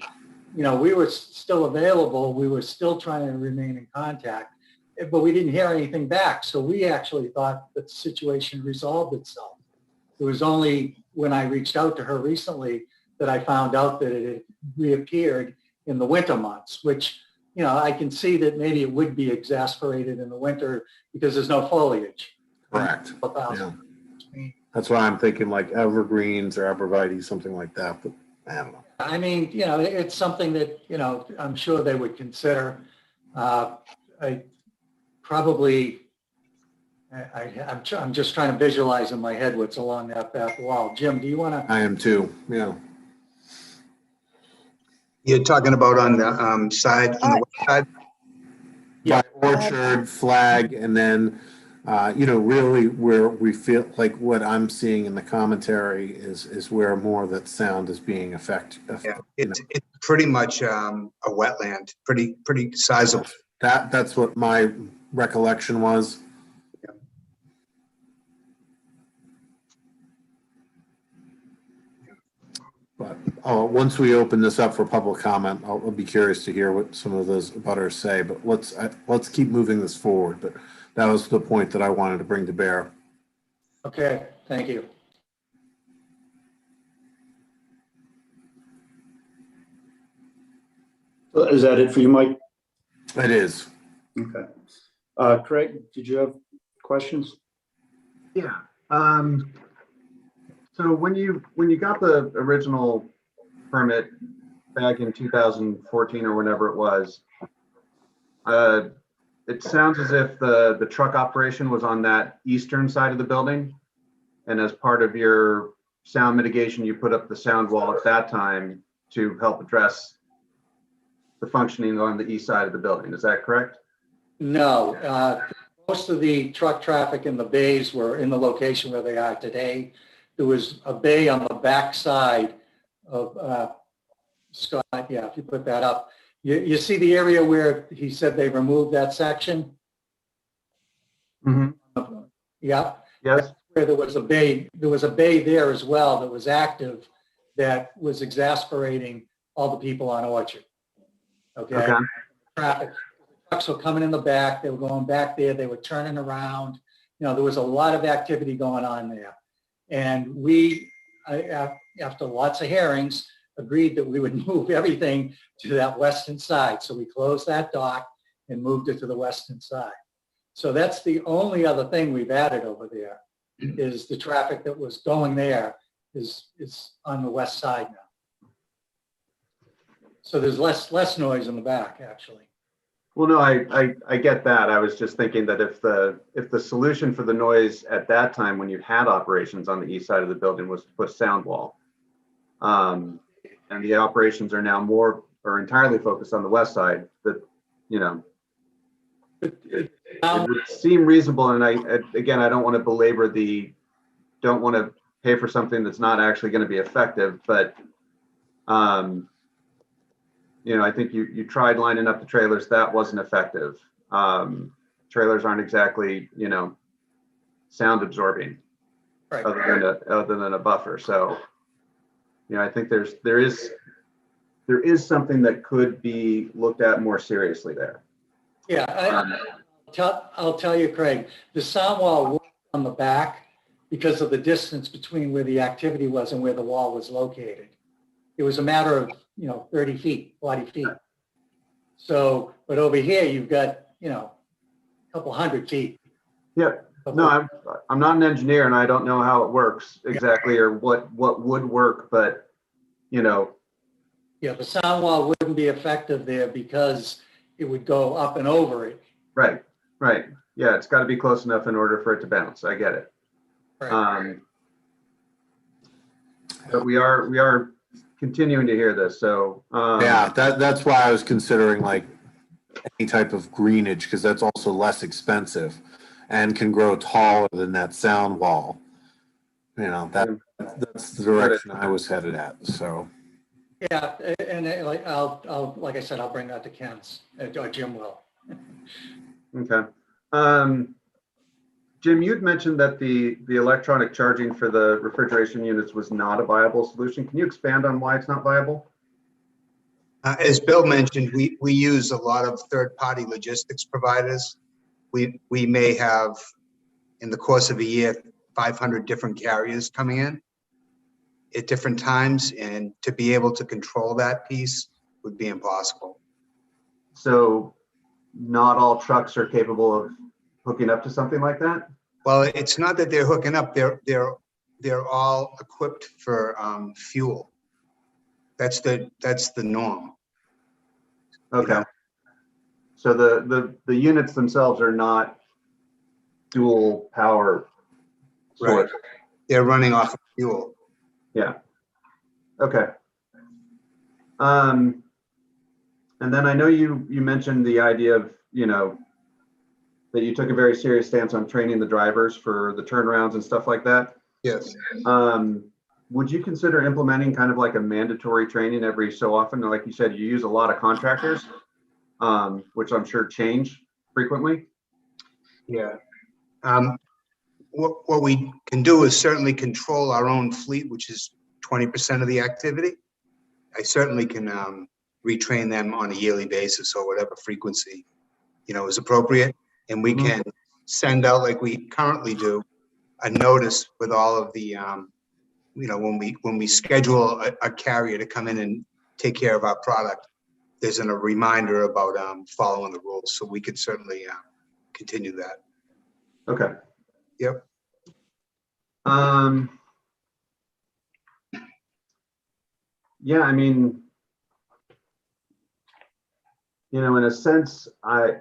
We were still available. We were still trying to remain in contact, but we didn't hear anything back. So we actually thought that the situation resolved itself. It was only when I reached out to her recently that I found out that it had reappeared in the winter months, which, I can see that maybe it would be exasperated in the winter because there's no foliage. Correct. Yeah. That's why I'm thinking like evergreens or arborvitae, something like that, but I don't know. It's something that, I'm sure they would consider. I'm just trying to visualize in my head what's along that back wall. Jim, do you want to? I am too, yeah. You're talking about on the side, on the west side? Yeah, Orchard, Flag, and then, really where we feel like what I'm seeing in the commentary is where more of that sound is being affected. Yeah, it's pretty much a wetland, pretty sizable. That's what my recollection was. Yeah. But once we open this up for public comment, I'll be curious to hear what some of those abutters say. But let's keep moving this forward. But that was the point that I wanted to bring to bear. Okay, thank you. Is that it for you, Mike? It is. Okay. Craig, did you have questions? Yeah. So when you got the original permit back in 2014 or whenever it was, it sounds as if the truck operation was on that eastern side of the building, and as part of your sound mitigation, you put up the sound wall at that time to help address the functioning on the east side of the building. Is that correct? No. Most of the truck traffic in the bays were in the location where they are today. There was a bay on the back side of Scott. Yeah, if you put that up, you see the area where he said they removed that section. Mm-hmm. Yeah. Yes. That's where there was a bay. There was a bay there as well that was active, that was exasperating all the people on Orchard. Okay. Traffic. Trucks were coming in the back. They were going back there. They were turning around. There was a lot of activity going on there. And we, after lots of hearings, agreed that we would move everything to that western side. So we closed that dock and moved it to the western side. So that's the only other thing we've added over there, is the traffic that was going there is on the west side now. So there's less noise in the back, actually. Well, no, I get that. I was just thinking that if the solution for the noise at that time when you had operations on the east side of the building was to put a sound wall, and the operations are now more or entirely focused on the west side, that, you know, it would seem reasonable. And again, I don't want to belabor don't want to pay for something that's not actually going to be effective, but you know, I think you tried lining up the trailers. That wasn't effective. Trailers aren't exactly, you know, sound absorbing, Right. other than a buffer. So, you know, I think there is something that could be looked at more seriously there. Yeah, I'll tell you, Craig, the sound wall worked on the back because of the distance between where the activity was and where the wall was located. It was a matter of, you know, 30 feet, 40 feet. So, but over here, you've got, you know, a couple hundred feet. Yeah. No, I'm not an engineer and I don't know how it works exactly or what would work, but, you know. Yeah, the sound wall wouldn't be effective there because it would go up and over it. Right, right. Yeah, it's got to be close enough in order for it to bounce. I get it. Right. But we are continuing to hear this. So Yeah, that's why I was considering like any type of greenage, because that's also less expensive and can grow taller than that sound wall. You know, that's the direction I was headed at. So Yeah, and like like I said, I'll bring that to Ken's, or Jim will. okay. Jim, you'd mentioned that the electronic charging for the refrigeration units was not a viable solution. Can you expand on why it's not viable? As Bill mentioned, we use a lot of third-party logistics providers. We may have, in the course of a year, 500 different carriers coming in at different times, and to be able to control that piece would be impossible. So not all trucks are capable of hooking up to something like that? Well, it's not that they're hooking up, they're all equipped for fuel. That's the norm. Okay. You know? So the units themselves are not dual power source. Right. They're running off of fuel. Yeah. Okay. And then I know you mentioned the idea of, you know, that you took a very serious stance on training the drivers for the turnarounds and stuff like that. Yes. Would you consider implementing kind of like a mandatory training every so often? Like you said, you use a lot of contractors, which I'm sure change frequently. Yeah. What we can do is certainly control our own fleet, which is 20% of the activity. I certainly can retrain them on a yearly basis or whatever frequency, you know, is appropriate. And we can send out, like we currently do, a notice with all of the, you know, when we schedule a carrier to come in and take care of our product, there's a reminder about following the rules. So we could certainly continue that. Okay. Yep. Yeah, I mean, you know, in a sense, I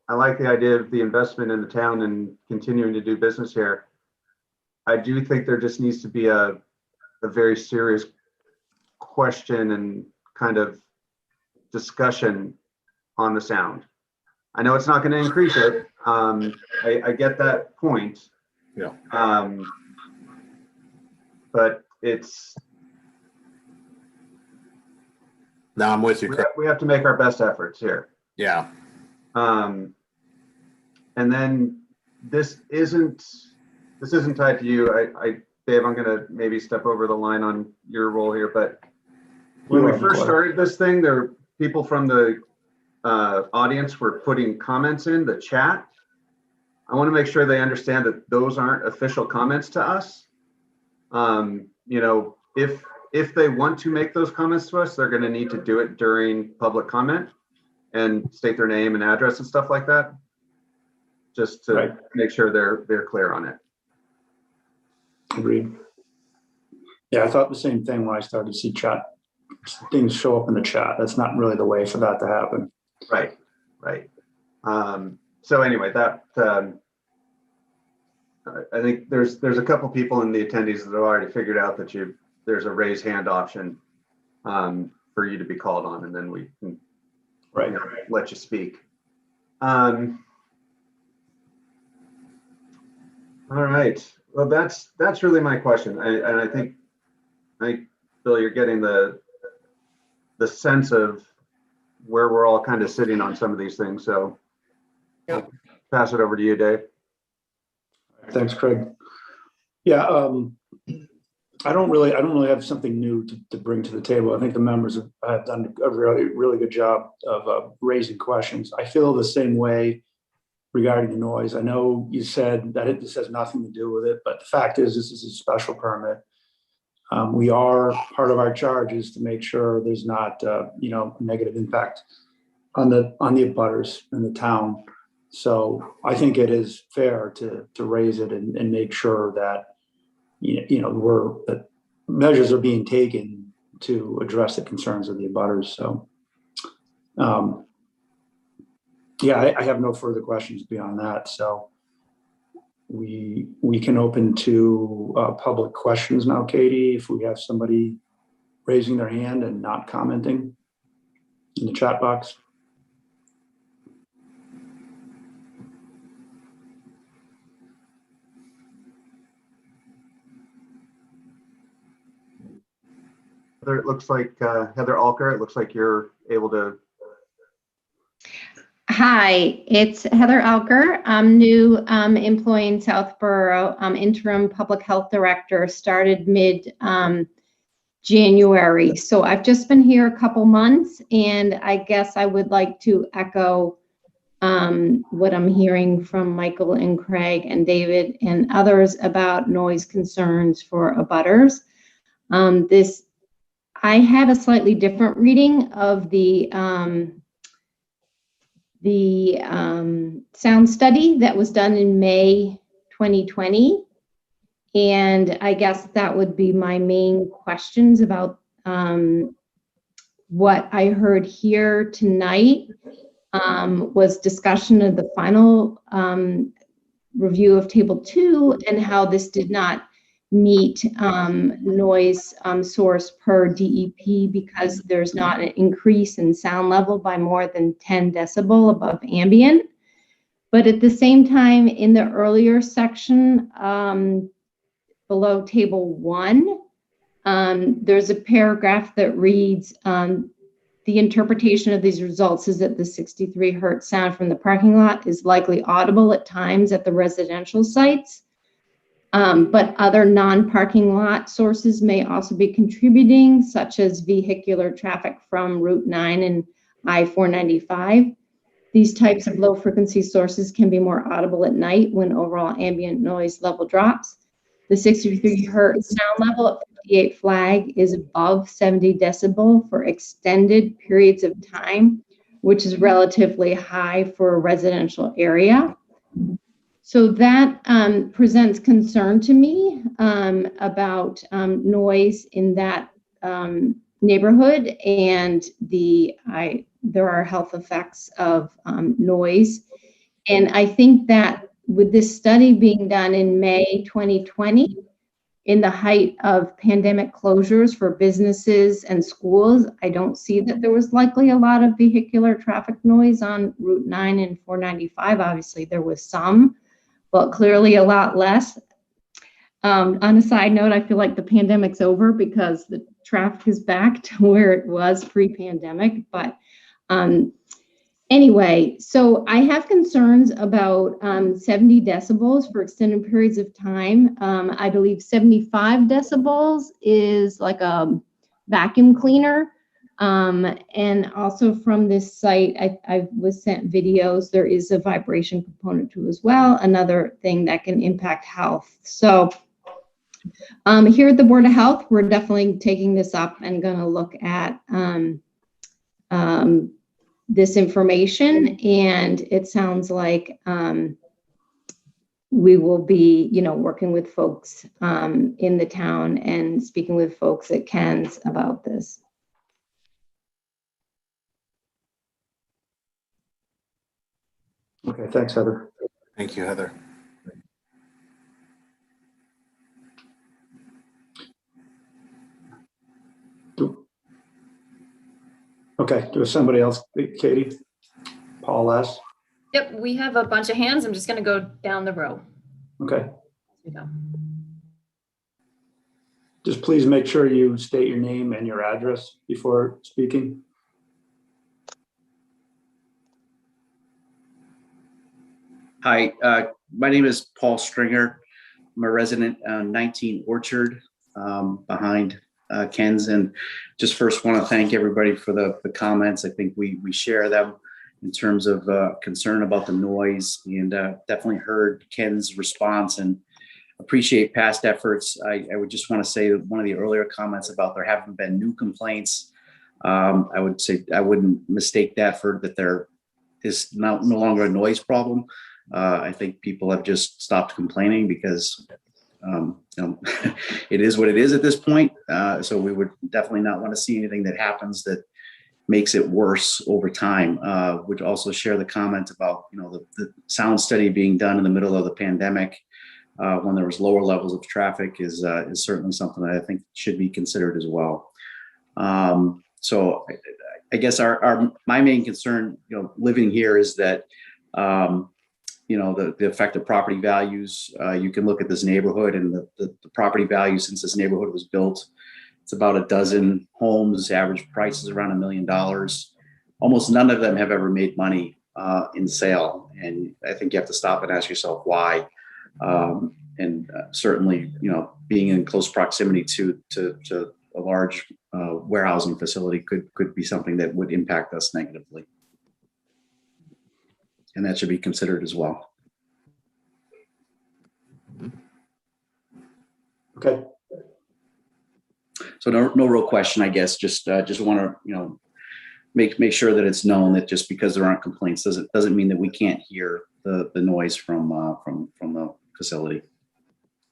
like the idea of the investment in the town and continuing to do business here. I do think there just needs to be a very serious question and kind of discussion on the sound. I know it's not going to increase it. I get that point. Yeah. But it's. No, I'm with you. We have to make our best efforts here. Yeah. And then this isn't tied to you. Dave, I'm gonna maybe step over the line on your role here, but when we first started this thing, there were people from the audience were putting comments in the chat. I want to make sure they understand that those aren't official comments to us. You know, if they want to make those comments to us, they're going to need to do it during public comment and state their name and address and stuff like that. just to Right. make sure they're clear on it. Agreed. Yeah, I thought the same thing when I started to see things show up in the chat. That's not really the way for that to happen. Right, right. So anyway, that I think there's a couple people in the attendees that have already figured out that there's a raise hand option for you to be called on, and then we can let you speak. All right. Well, that's really my question. And I think Bill, you're getting the sense of where we're all kind of sitting on some of these things. So I'll pass it over to you, Dave. Thanks, Craig. Yeah, I don't really have something new to bring to the table. I think the members have done a really good job of raising questions. I feel the same way regarding the noise. I know you said that this has nothing to do with it, but the fact is this is a special permit. Part of our charge is to make sure there's not negative impact on the abutters in the town. So I think it is fair to raise it and make sure that that measures are being taken to address the concerns of the abutters. So I have no further questions beyond that. So we can open to public questions now, Katie, if we have somebody raising their hand and not commenting in the chat box. Heather, it looks like Heather Alker, it looks like you're able to. Hi, it's Heather Alker. I'm new employee in Southborough. I'm interim public health director, started mid January. So I've just been here a couple months, and I guess I would like to echo what I'm hearing from Michael and Craig and David and others about noise concerns for abutters. I had a slightly different reading of the sound study that was done in May 2020. And I guess that would be my main questions about what I heard here tonight was discussion of the final review of Table 2 and how this did not meet noise source per DEP because there's not an increase in sound level by more than 10 decibel above ambient. But at the same time, in the earlier section below Table 1, there's a paragraph that reads, the interpretation of these results is that the 63 hertz sound from the parking lot is likely audible at times at the residential sites. But other non-parking lot sources may also be contributing, such as vehicular traffic from Route 9 and I-495. These types of low frequency sources can be more audible at night when overall ambient noise level drops. The 63 hertz sound level at 58 flag is above 70 decibel for extended periods of time, which is relatively high for a residential area. So that presents concern to me about noise in that neighborhood, and there are health effects of noise. And I think that with this study being done in May 2020, in the height of pandemic closures for businesses and schools, I don't see that there was likely a lot of vehicular traffic noise on Route 9 and 495. Obviously, there was some, but clearly a lot less. On a side note, I feel like the pandemic's over because the traffic is back to where it was pre-pandemic. But anyway, so I have concerns about 70 decibels for extended periods of time. I believe 75 decibels is like a vacuum cleaner. And also from this site, I was sent videos. There is a vibration component to as well, another thing that can impact health. So here at the Board of Health, we're definitely taking this up and going to look at this information. And it sounds like we will be, working with folks in the town and speaking with folks at Ken's about this. Okay, thanks, Heather. Thank you, Heather. Okay, do somebody else, Katie? Paul last? Yep, we have a bunch of hands. I'm just going to go down the row. Okay, Here we go. just please make sure you state your name and your address before speaking. Hi, my name is Paul Stringer. I'm a resident on 19 Orchard behind Ken's, and just first want to thank everybody for the comments. I think we share them in terms of concern about the noise, and definitely heard Ken's response and appreciate past efforts. I would just want to say one of the earlier comments about there haven't been new complaints. I would say I wouldn't mistake that for that there is no longer a noise problem. I think people have just stopped complaining because it is what it is at this point. So we would definitely not want to see anything that happens that makes it worse over time. Would also share the comment about the sound study being done in the middle of the pandemic when there was lower levels of traffic is certainly something that I think should be considered as well. So I guess my main concern, living here is that the effect of property values. You can look at this neighborhood and the property value since this neighborhood was built. It's about a dozen homes, average price is around $1 million. Almost none of them have ever made money in sale. And I think you have to stop and ask yourself why. Certainly, being in close proximity to a large warehousing facility could be something that would impact us negatively. And that should be considered as well. Okay. So no real question, I guess. Just want to make sure that it's known that just because there aren't complaints doesn't mean that we can't hear the noise from the facility.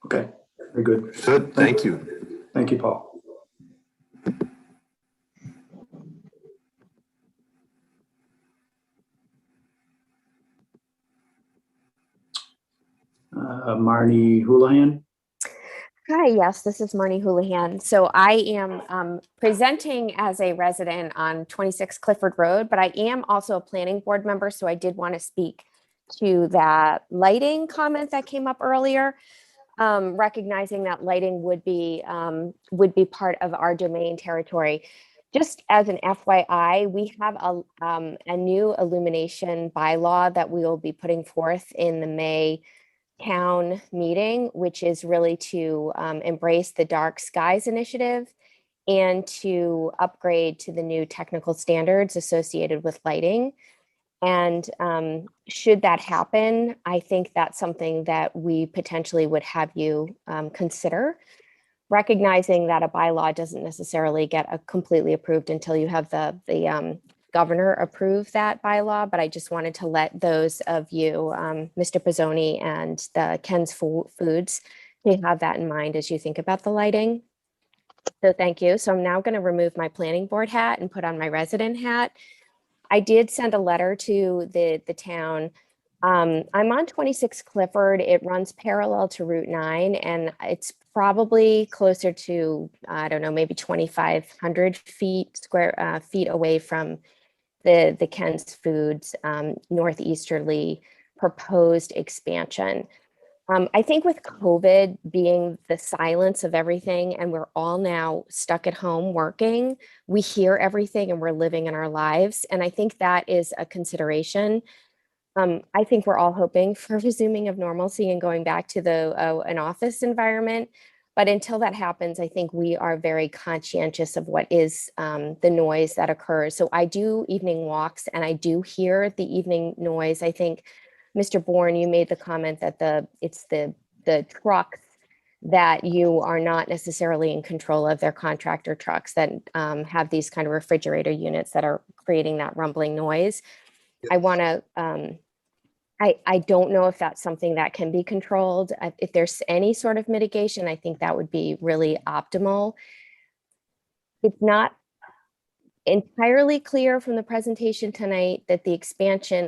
Okay. Very good. Good. Thank you. Thank you, Paul. Marnie Houlihan. Hi, yes, this is Marnie Houlihan. So I am presenting as a resident on 26 Clifford Road, but I am also a planning board member. So I did want to speak to that lighting comment that came up earlier, recognizing that lighting would be part of our domain territory. Just as an FYI, we have a new illumination bylaw that we will be putting forth in the May town meeting, which is really to embrace the Dark Skies Initiative and to upgrade to the new technical standards associated with lighting. And should that happen, I think that's something that we potentially would have you consider, recognizing that a bylaw doesn't necessarily get completely approved until you have the governor approve that bylaw. But I just wanted to let those of you, Mr. Pizzoni and the Ken's Foods, to have that in mind as you think about the lighting. So thank you. So I'm now going to remove my planning board hat and put on my resident hat. I did send a letter to the town. I'm on 26 Clifford. It runs parallel to Route 9, and it's probably closer to, I don't know, maybe 2,500 feet away from the Ken's Foods northeasterly proposed expansion. I think with COVID being the silence of everything, and we're all now stuck at home working, we hear everything and we're living in our lives. And I think that is a consideration. I think we're all hoping for resuming of normalcy and going back to an office environment. But until that happens, I think we are very conscientious of what is the noise that occurs. So I do evening walks and I do hear the evening noise. I think, Mr. Bourne, you made the comment that it's the trucks that you are not necessarily in control of. They're contractor trucks that have these kind of refrigerator units that are creating that rumbling noise. I want to I don't know if that's something that can be controlled. If there's any sort of mitigation, I think that would be really optimal. It's not entirely clear from the presentation tonight that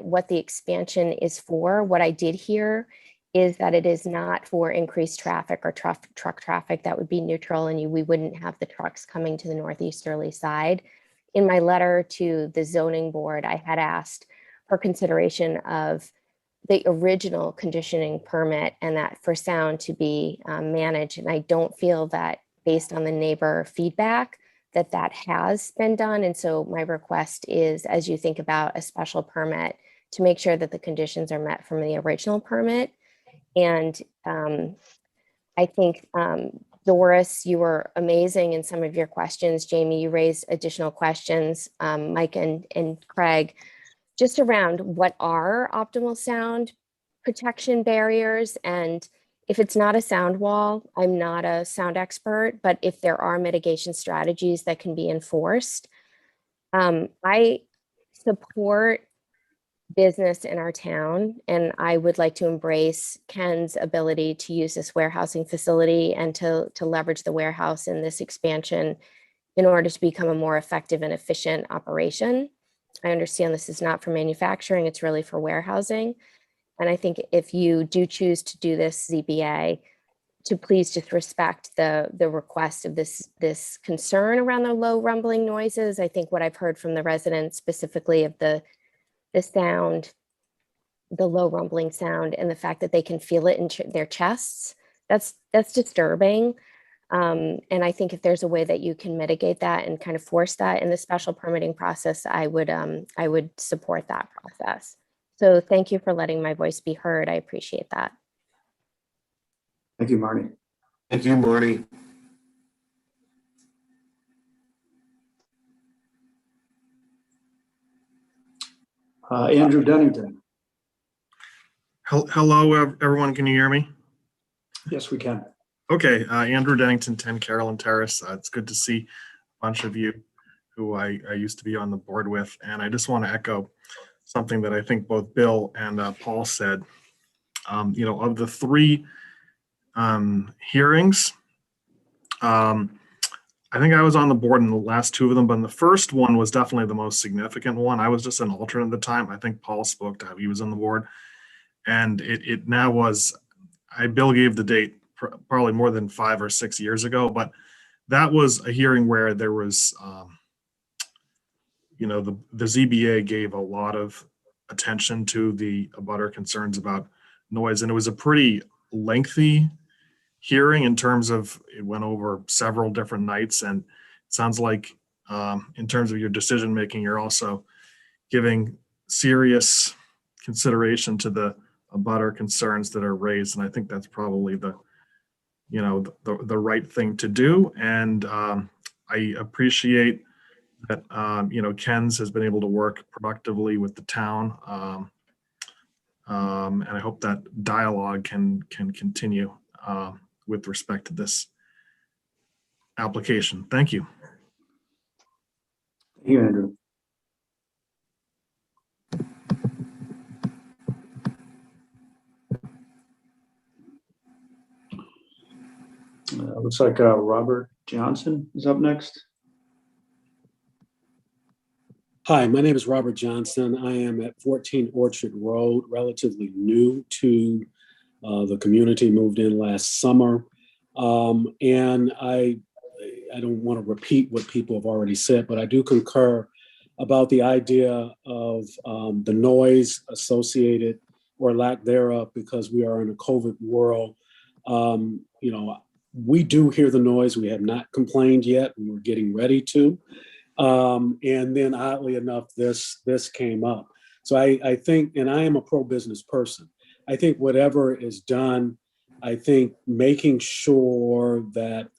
what the expansion is for. What I did hear is that it is not for increased traffic or truck traffic. That would be neutral, and we wouldn't have the trucks coming to the northeasterly side. In my letter to the zoning board, I had asked for consideration of the original conditioning permit and that for sound to be managed. And I don't feel that based on the neighbor feedback that has been done. And so my request is, as you think about a special permit, to make sure that the conditions are met from the original permit. And I think Doris, you were amazing in some of your questions. Jamie, you raised additional questions. Mike and Craig, just around what are optimal sound protection barriers. And if it's not a sound wall, I'm not a sound expert, but if there are mitigation strategies that can be enforced, I support business in our town, and I would like to embrace Ken's ability to use this warehousing facility and to leverage the warehouse in this expansion in order to become a more effective and efficient operation. I understand this is not for manufacturing, it's really for warehousing. And I think if you do choose to do this ZBA, to please just respect the request of this concern around the low rumbling noises. I think what I've heard from the residents specifically of the sound, the low rumbling sound, and the fact that they can feel it in their chests, that's disturbing. And I think if there's a way that you can mitigate that and kind of force that in the special permitting process, I would support that process. So thank you for letting my voice be heard. I appreciate that. Thank you, Marnie. Thank you, Marnie. Andrew Dennington. Hello, everyone. Can you hear me? Yes, we can. Okay, Andrew Dennington, 10 Carolyn Terrace. It's good to see a bunch of you who I used to be on the board with. And I just want to echo something that I think both Bill and Paul said. Of the three hearings, I think I was on the board in the last two of them, but the first one was definitely the most significant one. I was just an alternate at the time. I think Paul spoke to how he was on the board. And it now was, Bill gave the date probably more than 5 or 6 years ago, but that was a hearing where there was, the ZBA gave a lot of attention to the abutter concerns about noise. And it was a pretty lengthy hearing in terms of it went over several different nights. And it sounds like in terms of your decision making, you're also giving serious consideration to the abutter concerns that are raised. And I think that's probably the right thing to do. And I appreciate that, Ken's has been able to work productively with the town. And I hope that dialogue can continue with respect to this application. Thank you. Thank you, Andrew. Looks like Robert Johnson is up next. Hi, my name is Robert Johnson. I am at 14 Orchard Road, relatively new to the community, moved in last summer. And I don't want to repeat what people have already said, but I do concur about the idea of the noise associated or lack thereof, because we are in a COVID world. We do hear the noise. We have not complained yet. We're getting ready to. And then oddly enough, this came up. So I think, and I am a pro-business person, I think whatever is done, I think making sure that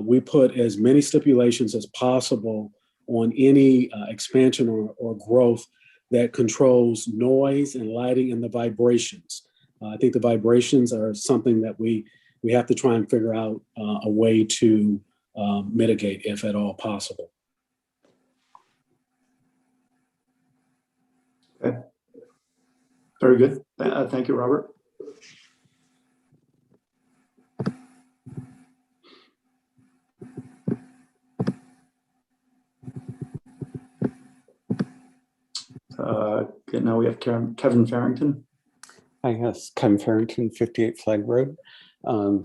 we put as many stipulations as possible on any expansion or growth that controls noise and lighting and the vibrations. I think the vibrations are something that we have to try and figure out a way to mitigate, if at all possible. Very good. Thank you, Robert. Okay, now we have Kevin Farrington. Hi, yes, Kevin Farrington, 58 Flag Road.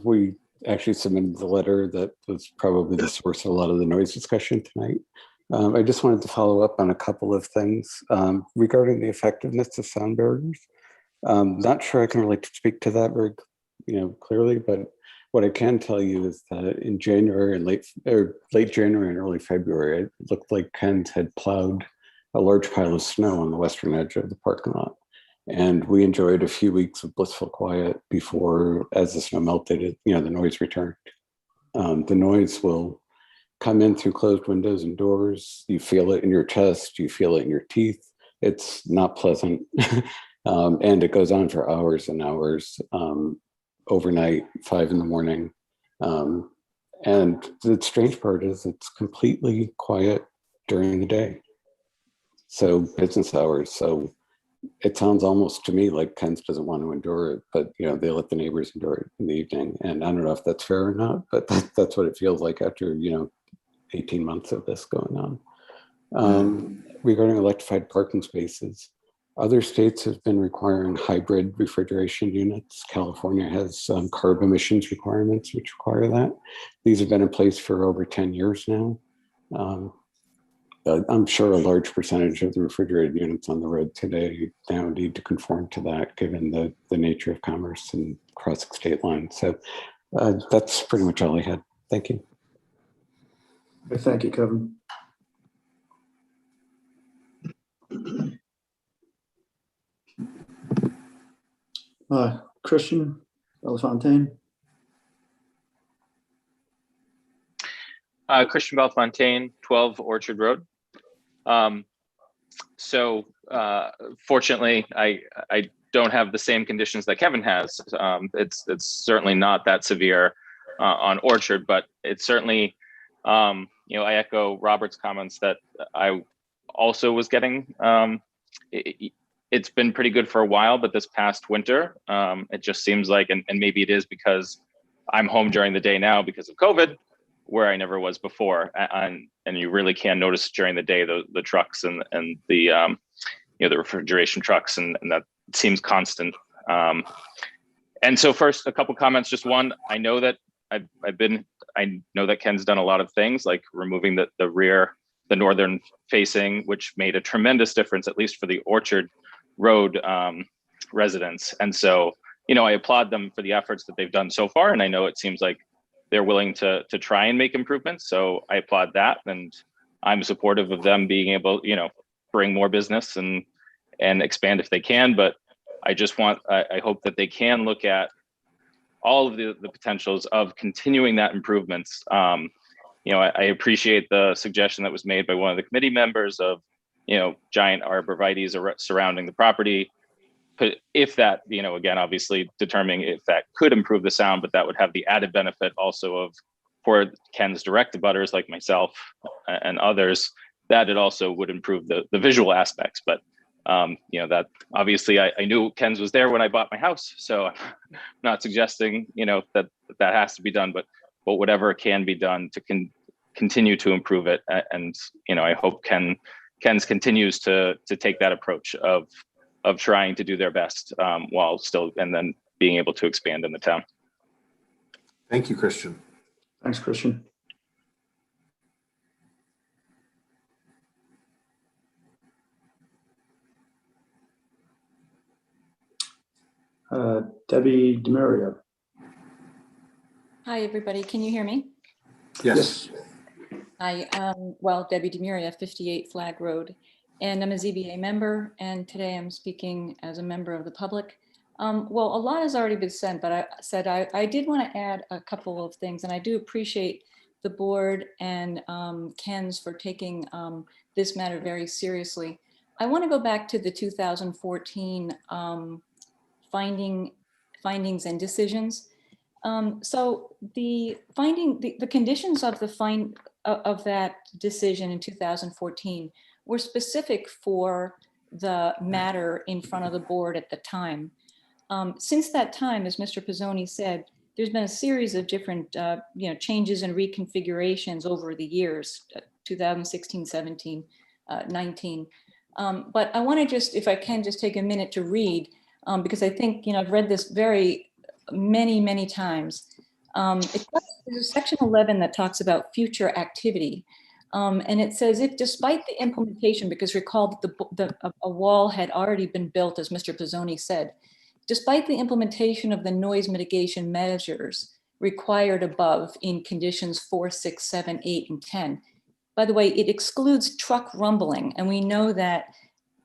We actually submitted the letter that was probably the source of a lot of the noise discussion tonight. I just wanted to follow up on a couple of things regarding the effectiveness of sound barriers. Not sure I can really speak to that very, clearly, but what I can tell you is that in January and late January and early February, it looked like Ken's had plowed a large pile of snow on the western edge of the parking lot. And we enjoyed a few weeks of blissful quiet before, as the snow melted, the noise returned. The noise will come in through closed windows and doors. You feel it in your chest, you feel it in your teeth. It's not pleasant. And it goes on for hours and hours, overnight, 5 a.m. And the strange part is it's completely quiet during the day. So business hours. So it sounds almost to me like Ken's doesn't want to endure it, but they let the neighbors endure it in the evening. And I don't know if that's fair or not, but that's what it feels like after 18 months of this going on. Regarding electrified parking spaces, other states have been requiring hybrid refrigeration units. California has carb emissions requirements which require that. These have been in place for over 10 years now. I'm sure a large percentage of the refrigerated units on the road today now need to conform to that, given the nature of commerce and crossing state lines. So that's pretty much all I had. Thank you. Okay, thank you, Kevin. Christian Bellefontaine. Christian Bellefontaine, 12 Orchard Road. Fortunately, I don't have the same conditions that Kevin has. It's certainly not that severe on Orchard, but it's certainly, I echo Robert's comments that I also was getting. It's been pretty good for a while, but this past winter, it just seems like, and maybe it is because I'm home during the day now because of COVID, where I never was before, and you really can notice during the day the trucks and the the refrigeration trucks, and that seems constant. And so first, a couple comments. Just one, I know that I know that Ken's done a lot of things like removing the northern facing, which made a tremendous difference, at least for the Orchard Road residents. And so, I applaud them for the efforts that they've done so far, and I know it seems like they're willing to try and make improvements. So I applaud that. And I'm supportive of them being able, bring more business and expand if they can. But I hope that they can look at all of the potentials of continuing that improvements. I appreciate the suggestion that was made by one of the committee members of, giant arborvitaes surrounding the property. But if that, again, obviously determining if that could improve the sound, but that would have the added benefit also for Ken's direct abutters like myself and others, that it also would improve the visual aspects. But, that obviously I knew Ken's was there when I bought my house. So I'm not suggesting, that has to be done, but whatever can be done to continue to improve it. And, I hope Ken's continues to take that approach of trying to do their best while still, and then being able to expand in the town. Thank you, Christian. Thanks, Christian. Debbie DeMaria. Hi, everybody. Can you hear me? Yes. Hi, Debbie DeMaria, 58 Flag Road, and I'm a ZBA member, and today I'm speaking as a member of the public. A lot has already been said, but I did want to add a couple of things, and I do appreciate the board and Ken's for taking this matter very seriously. I want to go back to the 2014 findings and decisions. So the conditions of of that decision in 2014 were specific for the matter in front of the board at the time. Since that time, as Mr. Pizzoni said, there's been a series of different changes and reconfigurations over the years, 2016, 17, 19. But I want to just, if I can, just take a minute to read, because I think, I've read this many times. There's section 11 that talks about future activity. And it says, if despite the implementation, because recall that a wall had already been built, as Mr. Pizzoni said, despite the implementation of the noise mitigation measures required above in conditions 4, 6, 7, 8, and 10. By the way, it excludes truck rumbling. And we know that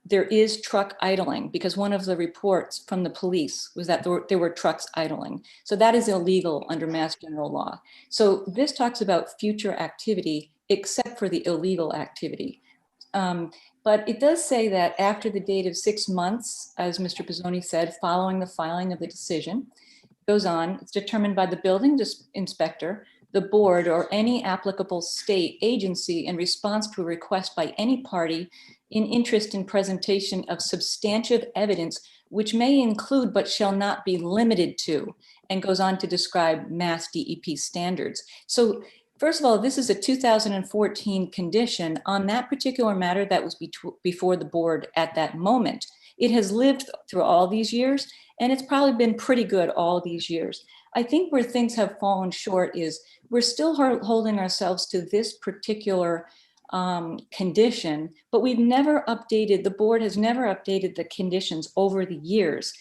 there is truck idling because one of the reports from the police was that there were trucks idling. So that is illegal under Mass General Law. So this talks about future activity, except for the illegal activity. But it does say that after the date of 6 months, as Mr. Pizzoni said, following the filing of the decision, it goes on, it's determined by the building inspector, the board, or any applicable state agency in response to a request by any party in interest in presentation of substantive evidence, which may include but shall not be limited to, and goes on to describe Mass DEP standards. So first of all, this is a 2014 condition on that particular matter that was before the board at that moment. It has lived through all these years, and it's probably been pretty good all these years. I think where things have fallen short is we're still holding ourselves to this particular condition, but we've never updated, the board has never updated the conditions over the years.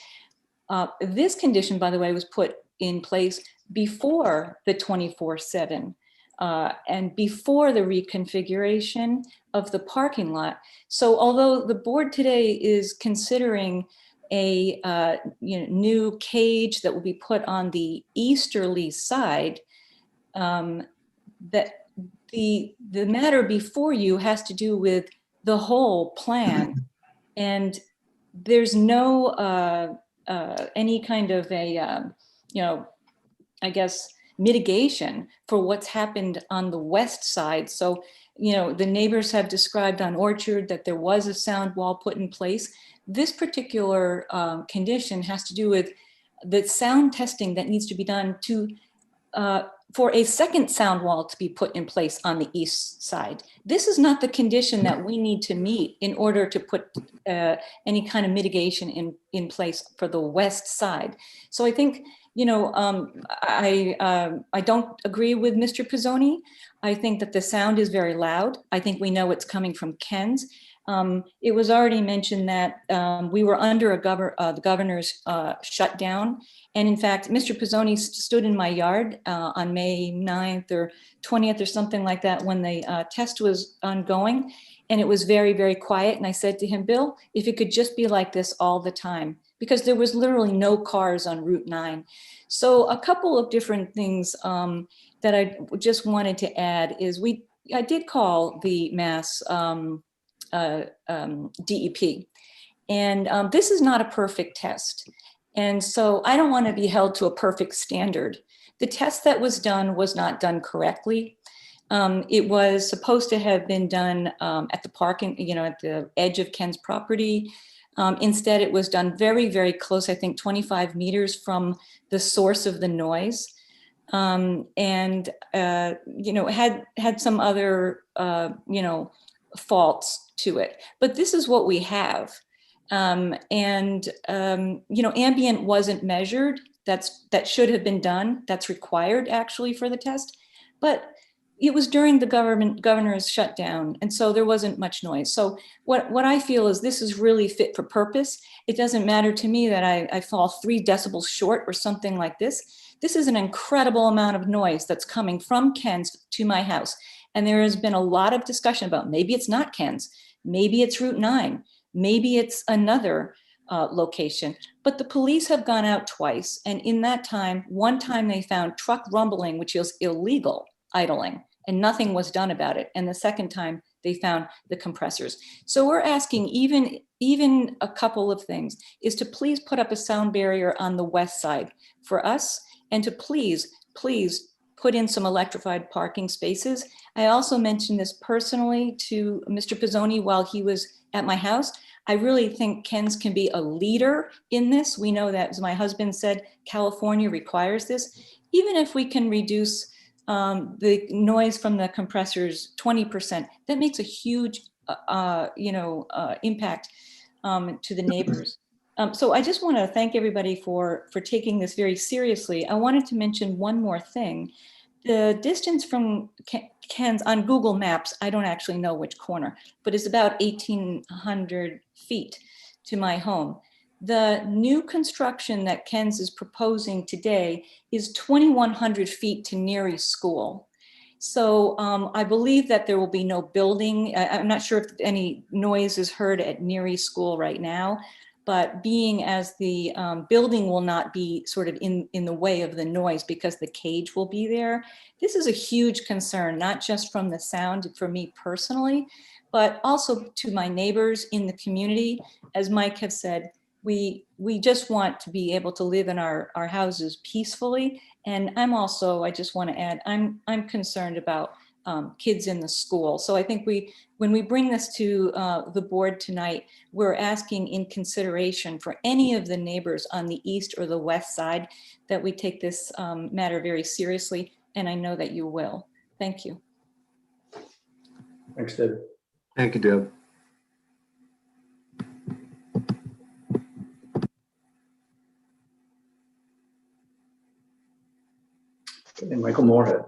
This condition, by the way, was put in place before the 24/7 and before the reconfiguration of the parking lot. So although the board today is considering a new cage that will be put on the easterly side, that the matter before you has to do with the whole plan, and there's no any kind of a I guess mitigation for what's happened on the west side. So the neighbors have described on Orchard that there was a sound wall put in place. This particular condition has to do with the sound testing that needs to be done to for a second sound wall to be put in place on the east side. This is not the condition that we need to meet in order to put any kind of mitigation in place for the west side. So I think, I don't agree with Mr. Pizzoni. I think that the sound is very loud. I think we know it's coming from Ken's. It was already mentioned that we were under the governor's shutdown. And in fact, Mr. Pizzoni stood in my yard on May 9th or 20th or something like that when the test was ongoing. And it was very, very quiet. And I said to him, Bill, if it could just be like this all the time, because there was literally no cars on Route 9. So a couple of different things that I just wanted to add is I did call the Mass DEP. And this is not a perfect test. And so I don't want to be held to a perfect standard. The test that was not done correctly. It was supposed to have been done at the parking, at the edge of Ken's property. Instead, it was done very, very close, I think 25 meters from the source of the noise. And had some other, faults to it. But this is what we have. Ambient wasn't measured. That should have been done. That's required actually for the test. But it was during the governor's shutdown, and so there wasn't much noise. So what I feel is this is really fit for purpose. It doesn't matter to me that I fall 3 decibels short or something like this. This is an incredible amount of noise that's coming from Ken's to my house. And there has been a lot of discussion about maybe it's not Ken's, maybe it's Route 9, maybe it's another location. But the police have gone out twice. And in that time, one time they found truck rumbling, which is illegal idling, and nothing was done about it. And the second time they found the compressors. So we're asking even a couple of things is to please put up a sound barrier on the west side for us, and to please put in some electrified parking spaces. I also mentioned this personally to Mr. Pizzoni while he was at my house. I really think Ken's can be a leader in this. We know that, as my husband said, California requires this. Even if we can reduce the noise from the compressors 20%, that makes a huge impact to the neighbors. So I just want to thank everybody for taking this very seriously. I wanted to mention one more thing. The distance from Ken's on Google Maps, I don't actually know which corner, but it's about 1,800 feet to my home. The new construction that Ken's is proposing today is 2,100 feet to Neary School. So I believe that there will be no building. I'm not sure if any noise is heard at Neary School right now, but being as the building will not be sort of in the way of the noise because the cage will be there. This is a huge concern, not just from the sound for me personally, but also to my neighbors in the community. As Mike has said, we just want to be able to live in our houses peacefully. And I just want to add, I'm concerned about kids in the school. So I think when we bring this to the board tonight, we're asking in consideration for any of the neighbors on the east or the west side that we take this matter very seriously. And I know that you will. Thank you. Thanks, Deb. Thank you, Deb. Okay, Michael Moorhead.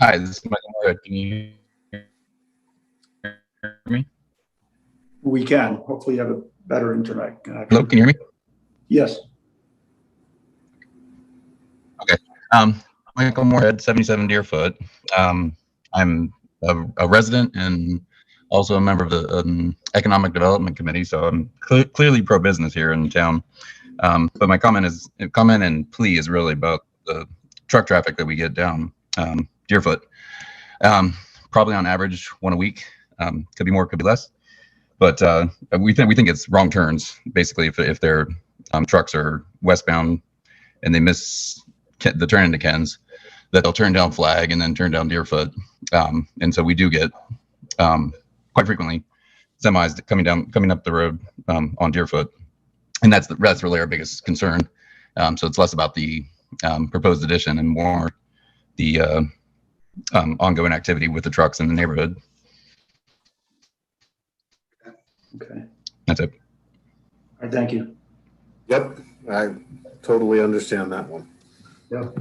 Hi, this is Michael Moorhead. Can you hear me? We can. Hopefully you have a better internet connection. Hello, can you hear me? Yes. Okay. Michael Moorhead, 77 Deerfoot. I'm a resident and also a member of the Economic Development Committee, so I'm clearly pro-business here in town. But my comment and plea is really about the truck traffic that we get down Deerfoot. Probably on average one a week. Could be more, could be less. But we think it's wrong turns. Basically, if their trucks are westbound and they miss the turn into Ken's, that they'll turn down Flag and then turn down Deerfoot. And so we do get quite frequently semis coming up the road on Deerfoot, and that's really our biggest concern. So it's less about the proposed addition and more the ongoing activity with the trucks in the neighborhood. Okay. That's it. All right, thank you. Yep, I totally understand that one. Yep,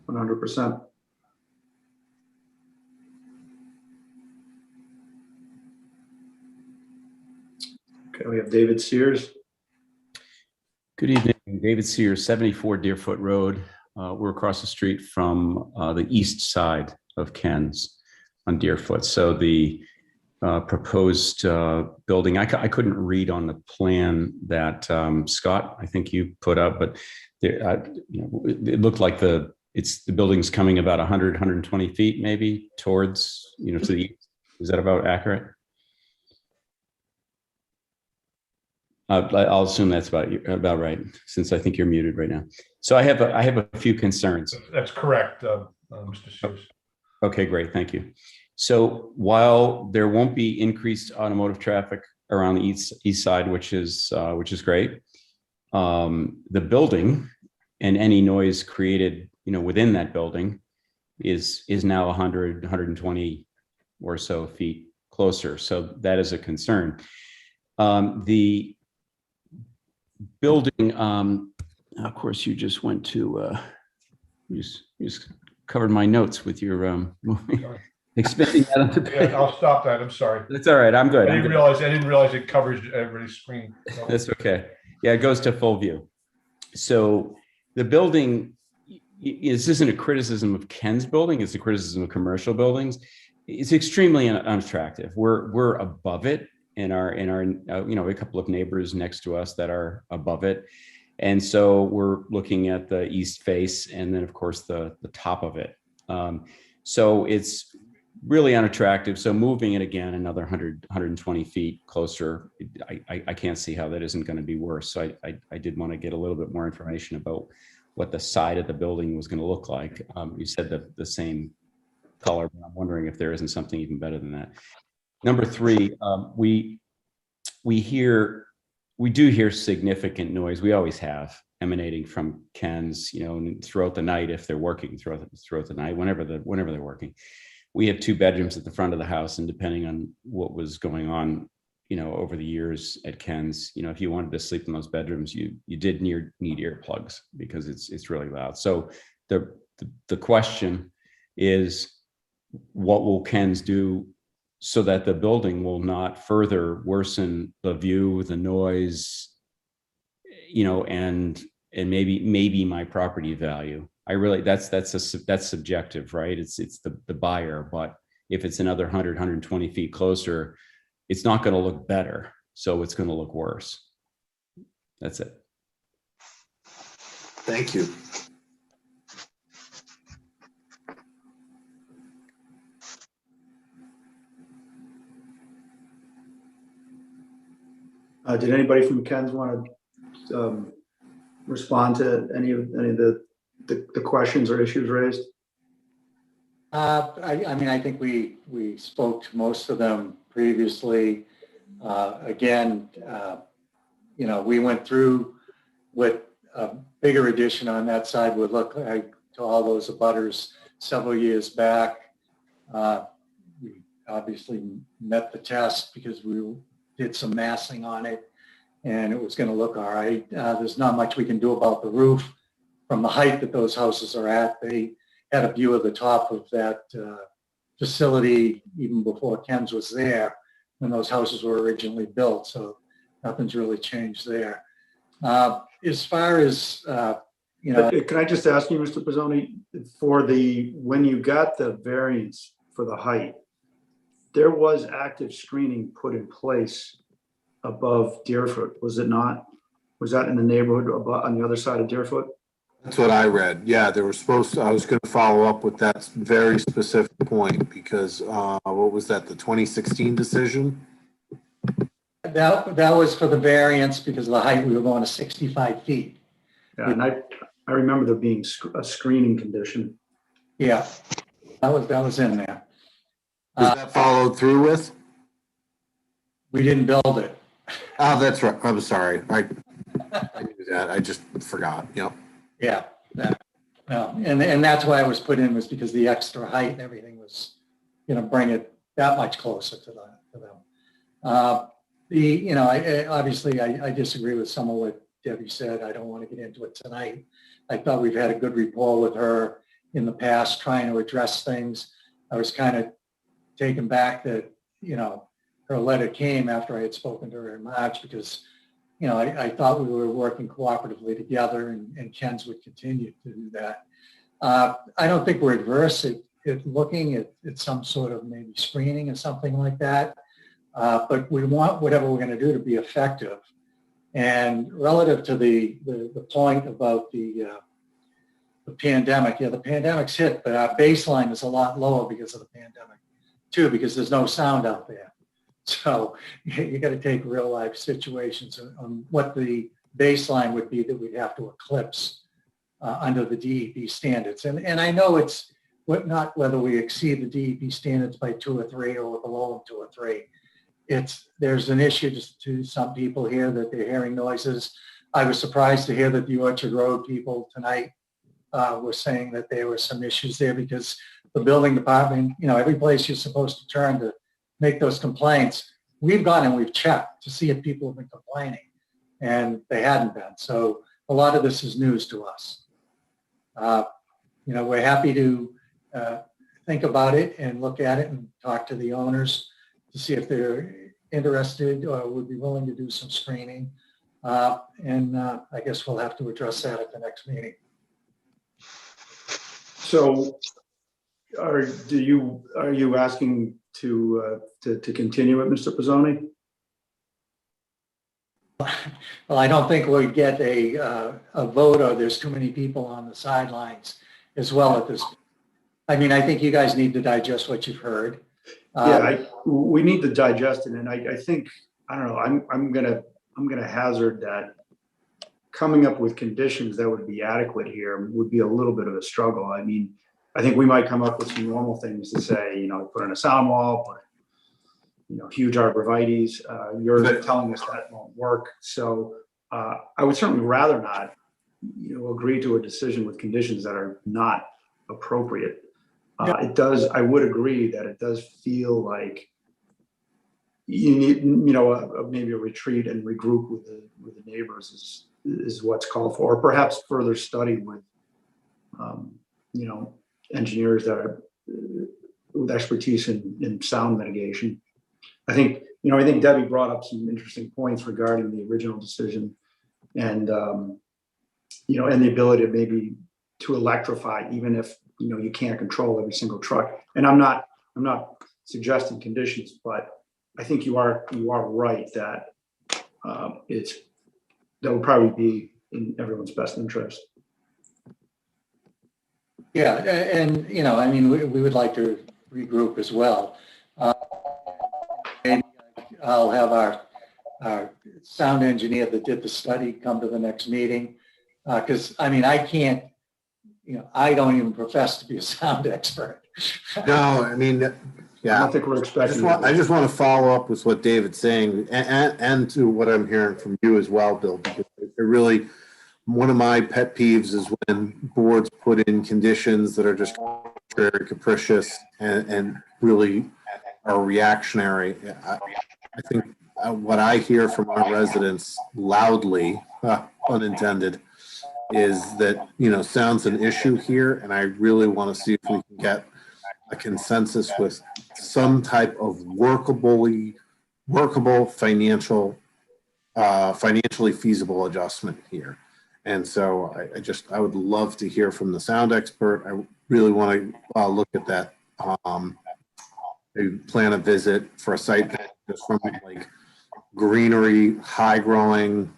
100%. Okay, we have David Sears. Good evening, David Sears, 74 Deerfoot Road. We're across the street from the east side of Ken's on Deerfoot. So the proposed building, I couldn't read on the plan that Scott, I think you put up, but there, it looked like the building's coming about 100, 120 feet maybe towards, to the east. Is that about accurate? I'll assume that's about right, since I think you're muted right now. So I have a few concerns. That's correct, Mr. Sears. Okay, great, thank you. So while there won't be increased automotive traffic around the east side, which is great, the building and any noise created, within that building is now 100, 120 or so feet closer. So that is a concern. The building, of course, you just went to, you just covered my notes with your expanding that on the page. Yeah, I'll stop that. I'm sorry. That's all right. I'm good. I didn't realize it covers everybody's screen. So. That's okay. Yeah, it goes to full view. So the building, this isn't a criticism of Ken's building. It's a criticism of commercial buildings. It's extremely unattractive. We're above it. In our a couple of neighbors next to us that are above it, and so we're looking at the east face and then of course the top of it. So it's really unattractive. So moving it again another 100, 120 feet closer, I can't see how that isn't going to be worse. So I did want to get a little bit more information about what the side of the building was going to look like. You said the same color, but I'm wondering if there isn't something even better than that. Number three, we do hear significant noise. We always have, emanating from Ken's, throughout the night if they're working throughout the night, whenever they're working. We have 2 bedrooms at the front of the house, and depending on what was going on, over the years at Ken's, if you wanted to sleep in those bedrooms, you did need earplugs because it's really loud. So the question is, what will Ken's do so that the building will not further worsen the view, the noise, and maybe my property value. I really, that's subjective, right? It's the buyer, but if it's another 100, 120 feet closer, it's not going to look better. So it's going to look worse. That's it. Thank you. Did anybody from Ken's want to respond to any of the questions or issues raised? I mean, I think we spoke to most of them previously. Again, we went through what a bigger addition on that side would look like to all those abutters several years back. We obviously met the test because we did some massing on it and it was going to look all right. There's not much we can do about the roof from the height that those houses are at. They had a view of the top of that facility even before Ken's was there when those houses were originally built. So nothing's really changed there. As far as, Can I just ask you, Mr. Pizzoni, when you got the variance for the height, there was active screening put in place above Deerfoot, was it not? Was that in the neighborhood on the other side of Deerfoot? That's what I read. Yeah, they were supposed to, I was going to follow up with that very specific point because what was that, the 2016 decision? That was for the variance because of the height. We were going to 65 feet. Yeah, and I remember there being a screening condition. Yeah, that was in there. Was that followed through with? We didn't build it. Oh, that's right. I'm sorry. I knew that. I just forgot. Yep. Yeah. And that's why it was put in, was because the extra height and everything was, bring it that much closer to them. Obviously I disagree with some of what Debbie said. I don't want to get into it tonight. I thought we've had a good rapport with her in the past, trying to address things. I was kind of taken back that, her letter came after I had spoken to her in March because, I thought we were working cooperatively together and Ken's would continue to do that. I don't think we're adverse at looking at some sort of maybe screening or something like that. But we want whatever we're going to do to be effective. And relative to the point about the pandemic, the pandemic's hit, but our baseline is a lot lower because of the pandemic too, because there's no sound out there. So you got to take real life situations on what the baseline would be that we'd have to eclipse under the DEP standards. And I know it's not whether we exceed the DEP standards by 2 or 3 or below them 2 or 3. There's an issue to some people here that they're hearing noises. I was surprised to hear that the Orchard Road people tonight were saying that there were some issues there because the building department, every place you're supposed to turn to make those complaints, we've gone and we've checked to see if people have been complaining, and they hadn't been. So a lot of this is news to us. We're happy to think about it and look at it and talk to the owners to see if they're interested or would be willing to do some screening. And I guess we'll have to address that at the next meeting. So are you asking to continue it, Mr. Pizzoni? Well, I don't think we'll get a vote or there's too many people on the sidelines as well at this. I mean, I think you guys need to digest what you've heard. We need to digest it, and I think, I don't know, I'm gonna hazard that coming up with conditions that would be adequate here would be a little bit of a struggle. I mean, I think we might come up with some normal things to say, put in a sound wall, put, huge arborvitaes. You're telling us that won't work. So I would certainly rather not, agree to a decision with conditions that are not appropriate. I would agree that it does feel like you need, maybe a retreat and regroup with the neighbors is what's called for, or perhaps further study with, engineers that are with expertise in sound mitigation. I think Debbie brought up some interesting points regarding the original decision and, and the ability to maybe to electrify, even if, you can't control every single truck. And I'm not suggesting conditions, but I think you are right that that would probably be in everyone's best interest. Yeah, and we would like to regroup as well. And I'll have our sound engineer that did the study come to the next meeting, because I can't, I don't even profess to be a sound expert. No, yeah. I don't think we're expecting. I just want to follow up with what David's saying and to what I'm hearing from you as well, Bill, because it really, one of my pet peeves is when boards put in conditions that are just very capricious and really are reactionary. I think what I hear from our residents loudly, unintended, is that, sound's an issue here, and I really want to see if we can get a consensus with some type of workable financially feasible adjustment here. And so I would love to hear from the sound expert. I really want to look at that, maybe plan a visit for a site that is from like greenery, high growing.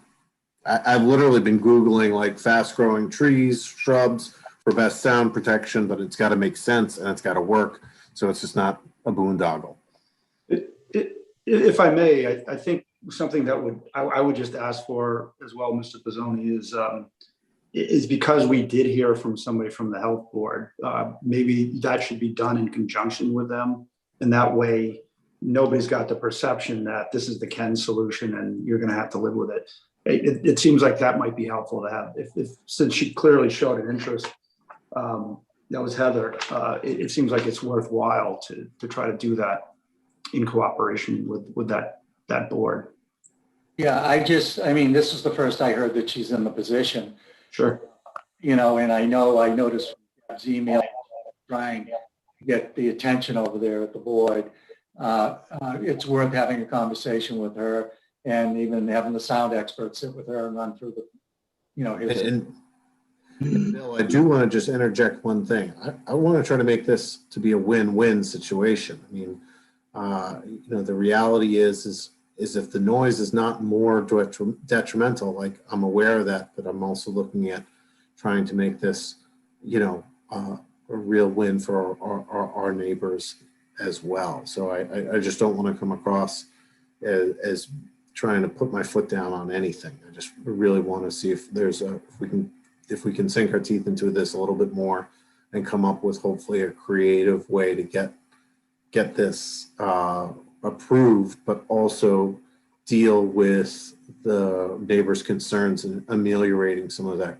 I've literally been Googling like fast growing trees, shrubs for best sound protection, but it's got to make sense and it's got to work. So it's just not a boondoggle. If I may, I think something that I would just ask for as well, Mr. Pizzoni, is because we did hear from somebody from the health board, maybe that should be done in conjunction with them. And that way, nobody's got the perception that this is the Ken solution and you're going to have to live with it. It seems like that might be helpful to have. Since she clearly showed an interest, that was Heather. It seems like it's worthwhile to try to do that in cooperation with that board. Yeah, this is the first I heard that she's in the position. Sure. And I noticed Deb's email trying to get the attention over there at the board. It's worth having a conversation with her and even having the sound expert sit with her and run through his. And Bill, I do want to just interject one thing. I want to try to make this to be a win-win situation. The reality is if the noise is not more detrimental, like I'm aware of that, but I'm also looking at trying to make this, a real win for our neighbors as well. So I just don't want to come across as trying to put my foot down on anything. I just really want to see if we can sink our teeth into this a little bit more and come up with hopefully a creative way to get this approved, but also deal with the neighbors' concerns and ameliorating some of that,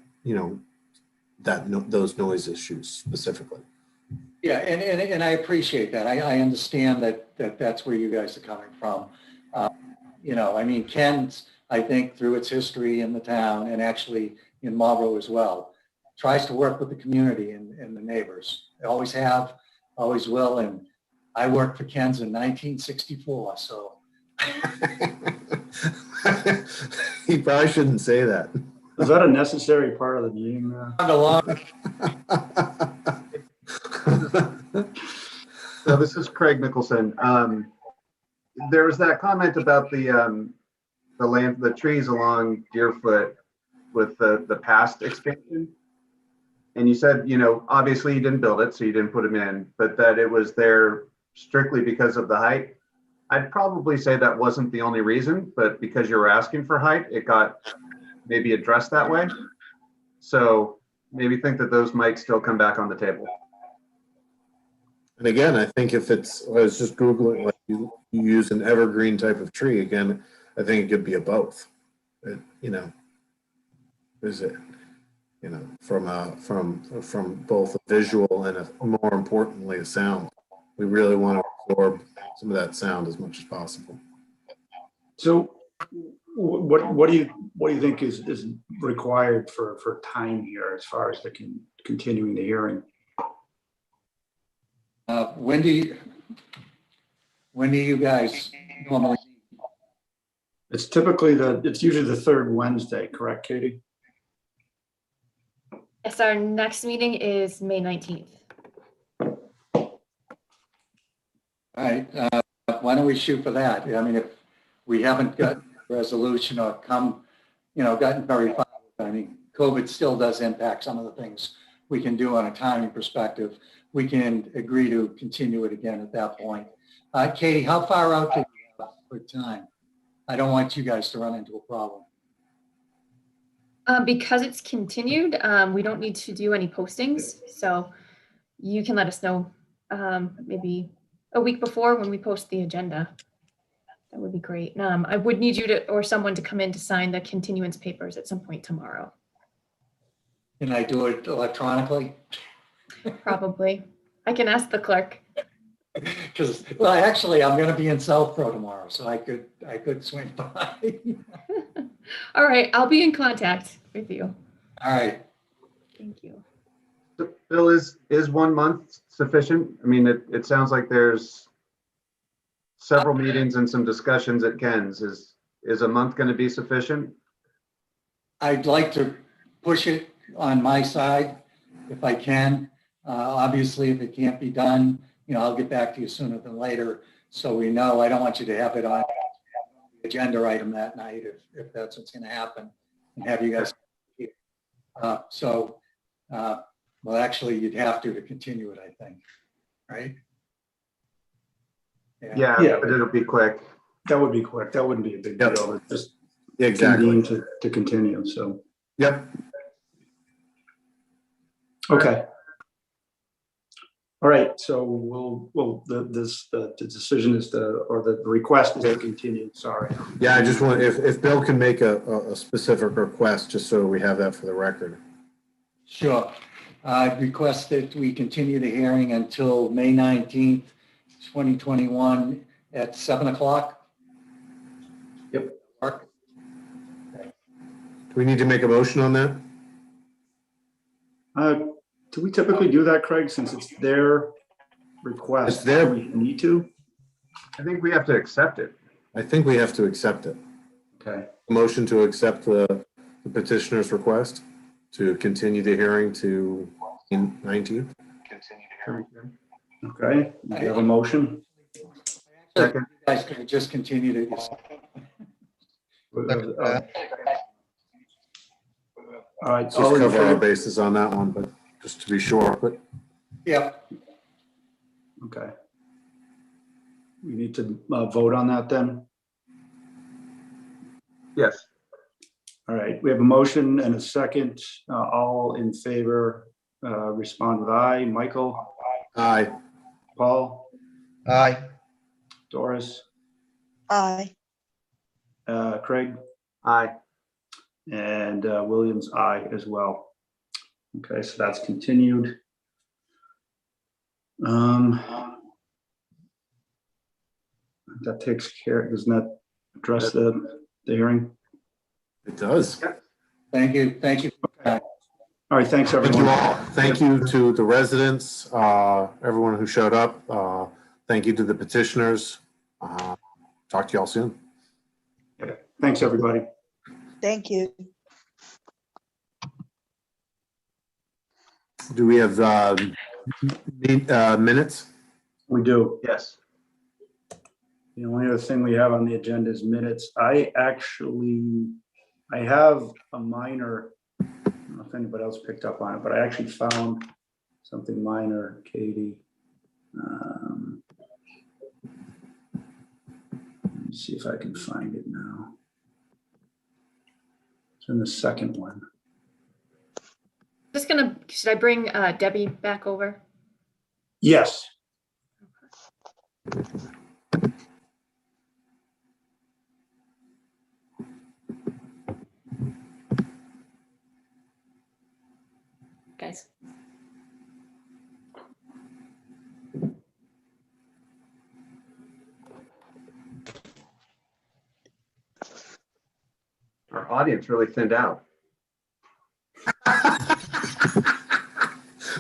those noise issues specifically. Yeah, and I appreciate that. I understand that's where you guys are coming from. Ken's, I think through its history in the town and actually in Marlborough as well, tries to work with the community and the neighbors. They always have, always will. And I worked for Ken's in 1964, so. He probably shouldn't say that. Is that a necessary part of the meeting? So this is Craig Nicholson. There was that comment about the trees along Deerfoot with the past expansion. And you said, obviously you didn't build it, so you didn't put them in, but that it was there strictly because of the height. I'd probably say that wasn't the only reason, but because you were asking for height, it got maybe addressed that way. So maybe think that those might still come back on the table. And again, I think if it's, I was just Googling, like you use an evergreen type of tree, again, I think it could be a both. Is it, from both a visual and more importantly, a sound. We really want to absorb some of that sound as much as possible. So what do you think is required for time here as far as continuing the hearing? When do you guys normally? It's usually the third Wednesday, correct, Katie? Yes, our next meeting is May 19th. All right, why don't we shoot for that? I mean, if we haven't got a resolution or gotten very far, I mean, COVID still does impact some of the things we can do on a timing perspective. We can agree to continue it again at that point. Katie, how far out do we have for time? I don't want you guys to run into a problem. Because it's continued, we don't need to do any postings. So you can let us know maybe a week before when we post the agenda. That would be great. I would need you or someone to come in to sign the continuance papers at some point tomorrow. Can I do it electronically? Probably. I can ask the clerk. Because, well, actually, I'm going to be in Southborough tomorrow, so I could swing by. All right, I'll be in contact with you. All right. Thank you. So, Bill, is 1 month sufficient? I mean, it sounds like there's several meetings and some discussions at Ken's. Is a month going to be sufficient? I'd like to push it on my side if I can. Obviously, if it can't be done, I'll get back to you sooner than later. So we know. I don't want you to have it on the agenda item that night if that's what's going to happen, and have you guys. Well, actually, you'd have to continue it, I think, right? Yeah, but it'll be quick. That would be quick. That wouldn't be a big deal. It's just Exactly. to continue. So. Yep. Okay. All right. So the decision is or the request is to continue. Sorry. Yeah, I just want, if Bill can make a specific request, just so we have that for the record. Sure. I request that we continue the hearing until May 19th, 2021 at 7 o'clock. Yep. Mark? Do we need to make a motion on that? Do we typically do that, Craig, since it's their request? It's their. We need to? I think we have to accept it. I think we have to accept it. Okay. Motion to accept the petitioner's request to continue the hearing to 19th. Okay. We have a motion. Second. You guys could just continue to. All right. Just cover our bases on that one, but just to be sure. But yeah. Okay. We need to vote on that then? Yes. All right. We have a motion and a second. All in favor, respond with aye. Michael? Aye. Paul? Aye. Doris? Aye. Craig? Aye. And Williams, aye as well. Okay, so that's continued. That takes care, doesn't that address the hearing? It does. Thank you. Thank you. All right, thanks everyone. Thank you all. Thank you to the residents, everyone who showed up. Thank you to the petitioners. Talk to y'all soon. Okay. Thanks, everybody. Thank you. Do we have minutes? We do. Yes. The only other thing we have on the agenda is minutes. I have a minor, I don't know if anybody else picked up on it, but I actually found something minor, Katie. Let me see if I can find it now. It's in the second one. Should I bring Debbie back over? Yes. Guys. Our audience really thinned out.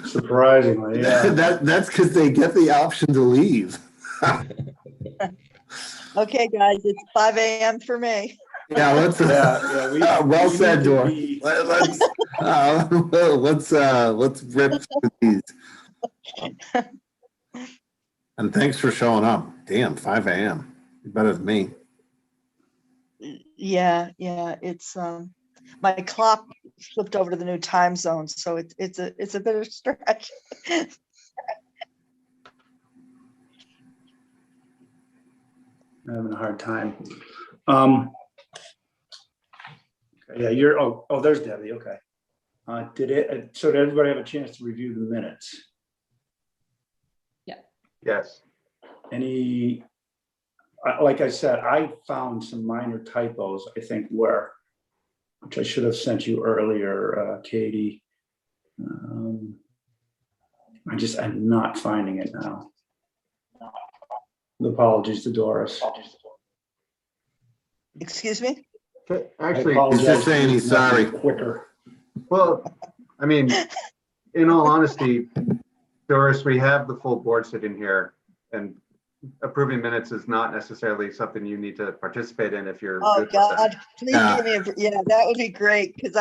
Surprisingly, yeah. That's because they get the option to leave. Okay, guys, it's 5 a.m. for me. Yeah, let's. Well said, Dor. Let's rip through these. And thanks for showing up. Damn, 5 a.m. You're better than me. Yeah, it's my clock flipped over to the new time zone, so it's a bit of a stretch. I'm having a hard time. Yeah, there's Debbie. Okay. So did everybody have a chance to review the minutes? Yeah. Yes. Any, like I said, I found some minor typos, I think which I should have sent you earlier, Katie. I'm not finding it now. Apologies to Doris. Excuse me? Actually, he's just saying he's sorry. Quicker. Well, I mean, in all honesty, Doris, we have the full board sitting here, and approving minutes is not necessarily something you need to participate in if you're. Oh good with God, that. please give me that would be great, because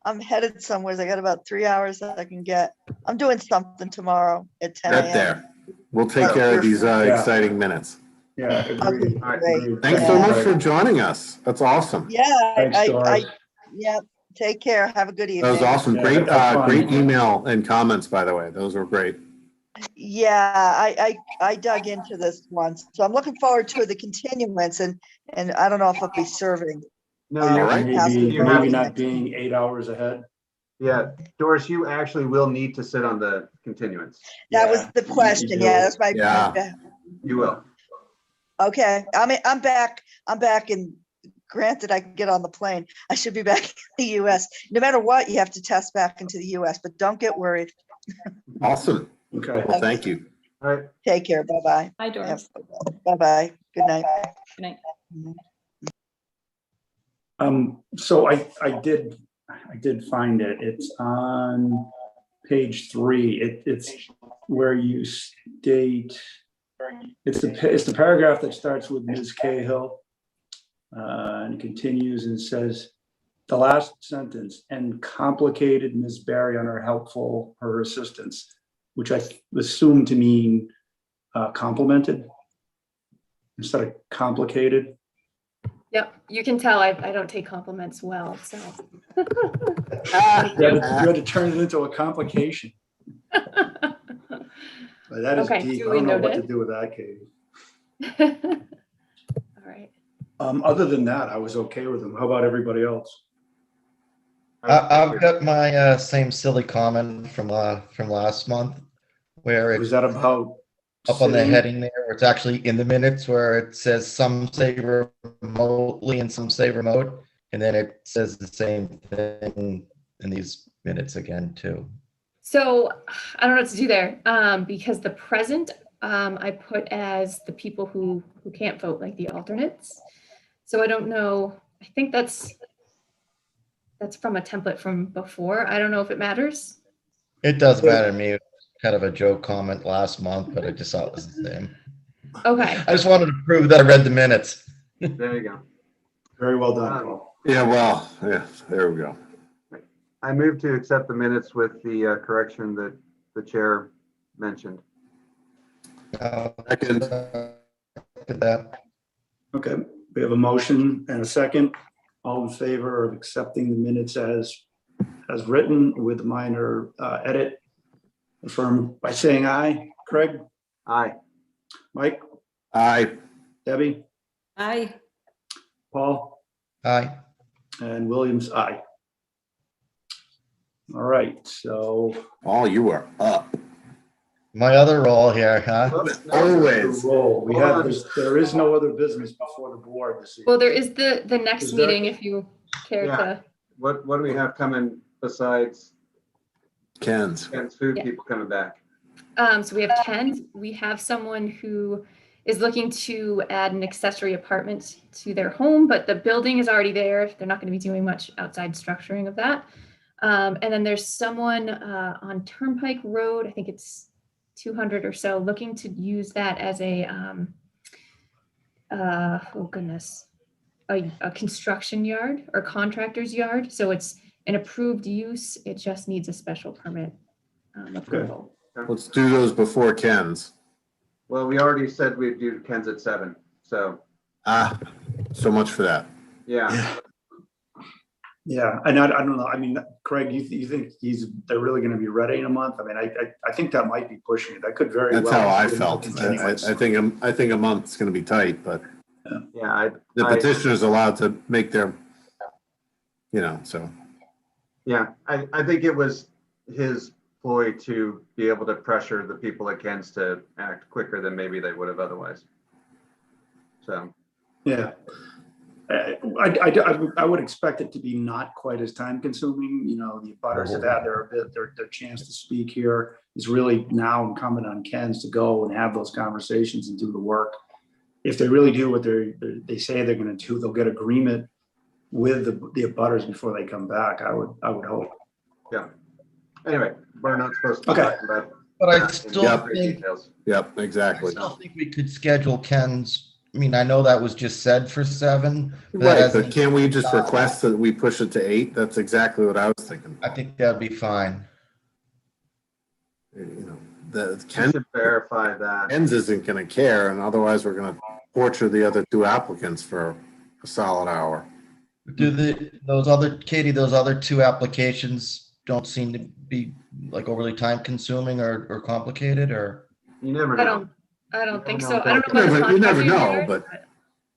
I'm headed somewhere. I got about 3 hours that I can get. I'm doing something tomorrow at 10 a.m. There. We'll take care of these exciting minutes. Yeah, agreed. Great. Thanks so much for joining us. That's awesome. Yeah, Thanks, Doris. Take care. Have a good evening. That was awesome. Yeah, Great email and comments, by the way. Those were great. Yeah, I dug into this once, so I'm looking forward to the continuance, and I don't know if I'll be serving. No, you're right. Maybe not being 8 hours ahead. Yeah, Doris, you actually will need to sit on the continuance. That was the question. Yeah, that's my. You will. Okay, I'm back, and granted I can get on the plane. I should be back in the US. No matter what, you have to test back into the US, but don't get worried. Awesome. Okay. Well, thank you. All right. Take care. Bye-bye. Hi, Doris. Bye-bye. Good night. Good night. So I did find it. It's on page 3. It's where you state, it's the paragraph that starts with Ms. Cahill, and it continues and says, the last sentence, and complicated Ms. Barry on her assistance, which I assume to mean complimented instead of complicated. Yep, you can tell I don't take compliments well, so. You had to turn it into a complication. But that is Okay, deep. I duly don't know what to noted. do with that, Katie. All right. Other than that, I was okay with them. How about everybody else? I've got my same silly comment from last month, where it Was that about up on the sitting? heading there, where it's actually in the minutes, where it says some say remotely and some say remote, and then it says the same thing in these minutes again too. So I don't know what to do there, because the present I put as the people who can't vote, like the alternates. So I don't know. I think that's from a template from before. I don't know if it matters. It does matter to me. It was kind of a joke comment last month, but I just thought it was the same. Okay. I just wanted to prove that I read the minutes. There you go. Very well done, Paul. Yeah, well, yeah, there we go. I move to accept the minutes with the correction that the chair mentioned. Second. That. Okay, we have a motion and a second. All in favor of accepting the minutes as written with minor edit, affirm by saying aye. Craig? Aye. Mike? Aye. Debbie? Aye. Paul? Aye. And Williams, aye. All right, so. Paul, you are up. My other role here, huh? Always. We have this, there is no other business before the board this evening. Well, there is the next Is there- meeting if you care Yeah. to. What do we have coming besides Ken's. food Yeah. people coming back? So we have Ken, we have someone who is looking to add an accessory apartment to their home, but the building is already there. They're not going to be doing much outside structuring of that. And then there's someone on Turnpike Road, I think it's 200 or so, looking to use that as a, oh goodness, a construction yard or contractor's yard. So it's an approved use. It just needs a special permit approval. Let's do those before Ken's. Well, we already said we'd do Ken's at 7, so. So much for that. Yeah. Yeah, and I don't know. I mean, Craig, you think they're really going to be ready in a month? I mean, I think that might be pushing it. That could very well. That's how I felt. Anyways. I think a month's going to be tight, but Yeah. the petitioner's allowed to make their, so. Yeah, I think it was his ploy to be able to pressure the people at Ken's to act quicker than maybe they would have otherwise. So. Yeah. I would expect it to be not quite as time consuming. The abutters have had their chance to speak here. It's really now incumbent on Ken's to go and have those conversations and do the work. If they really do what they say they're going to do, they'll get agreement with the abutters before they come back. I would hope. Yeah. Anyway, we're not supposed to. Okay. But I still think, details. Yep, exactly. I still think we could schedule Ken's. I mean, I know that was just said for 7. Right, but can't we just request that we push it to 8? That's exactly what I was thinking. I think that'd be fine. Ken should verify that. Ken's isn't going to care, and otherwise we're going to torture the other 2 applicants for a solid hour. Do those other 2 applications don't seem to be like overly time consuming or complicated, or? You never know. I don't think so. know. I don't know about the You never know, contractor but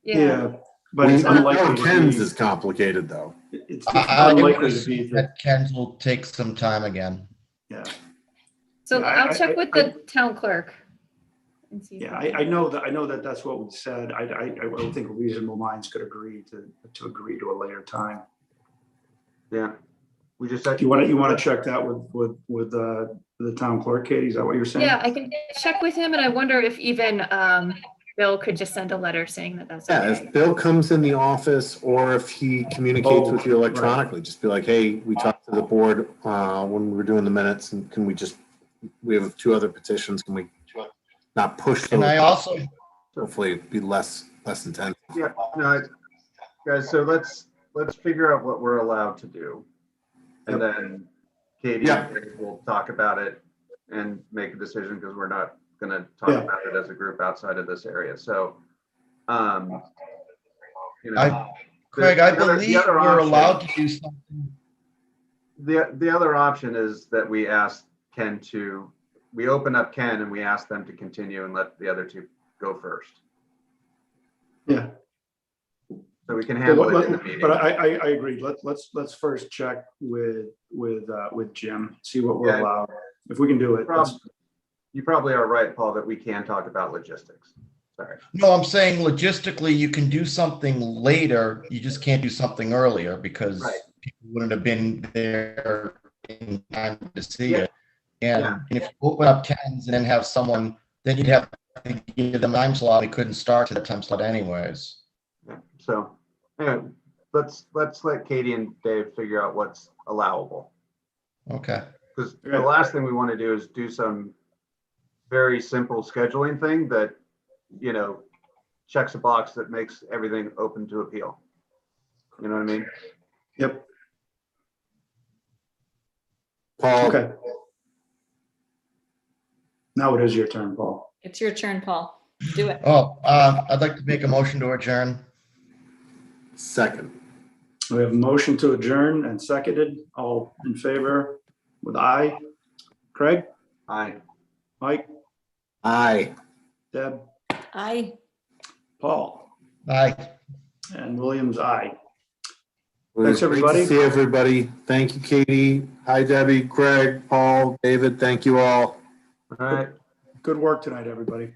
Yeah, but we it's unlikely know to Ken's be. is complicated though. It's I would unlikely to assume be. that Ken's will take some time again. Yeah. So Yeah, I'll check with the town clerk. And see if Yeah, we can- I know that that's what we said. I don't think reasonable minds could agree to agree to a later time. Yeah. We just You want to check that with the town clerk, Katie? Is that what you're saying? Yeah, I can check with him, and I wonder if even Bill could just send a letter saying that that's Yeah, okay. if Bill comes in the office or if he communicates with you electronically, just be like, hey, we talked to the board when we were doing the minutes, and we have 2 other petitions. Can we not push And those? I also, Hopefully be less intense. Yeah, no, guys, so let's figure out what we're allowed to do. And then Katie and Dave will talk about it and make a decision, because we're not going to talk about it as a group outside of this area. So, Craig, I believe we're allowed to do something. The other option is that we open up Ken and we ask them to continue and let the other 2 go first. Yeah. So we can handle it in the meeting. But I agree. Let's first check with Jim, see what we're allowed. If we can do it. You probably are right, Paul, that we can talk about logistics. Sorry. No, I'm saying logistically, you can do something later. You just can't do something earlier because people wouldn't have been there in time to see it. And if you open up Ken's and then have someone, then you'd have to give them a time slot. We couldn't start to the time slot anyways. So anyway, let's let Katie and Dave figure out what's allowable. Okay. Because the last thing we want to do is do some very simple scheduling thing that, checks a box that makes everything open to appeal. You know what I mean? Yep. Paul. Okay. Now it is your turn, Paul. It's your turn, Paul. Do it. Oh, I'd like to make a motion to adjourn. Second. We have a motion to adjourn and seconded. All in favor with aye. Craig? Aye. Mike? Aye. Deb? Aye. Paul? Aye. And Williams, aye. Well, Thanks, it's great to everybody. see everybody. Thank you, Katie. Hi, Debbie, Craig, Paul, David. Thank you all. All right. Good work tonight, everybody.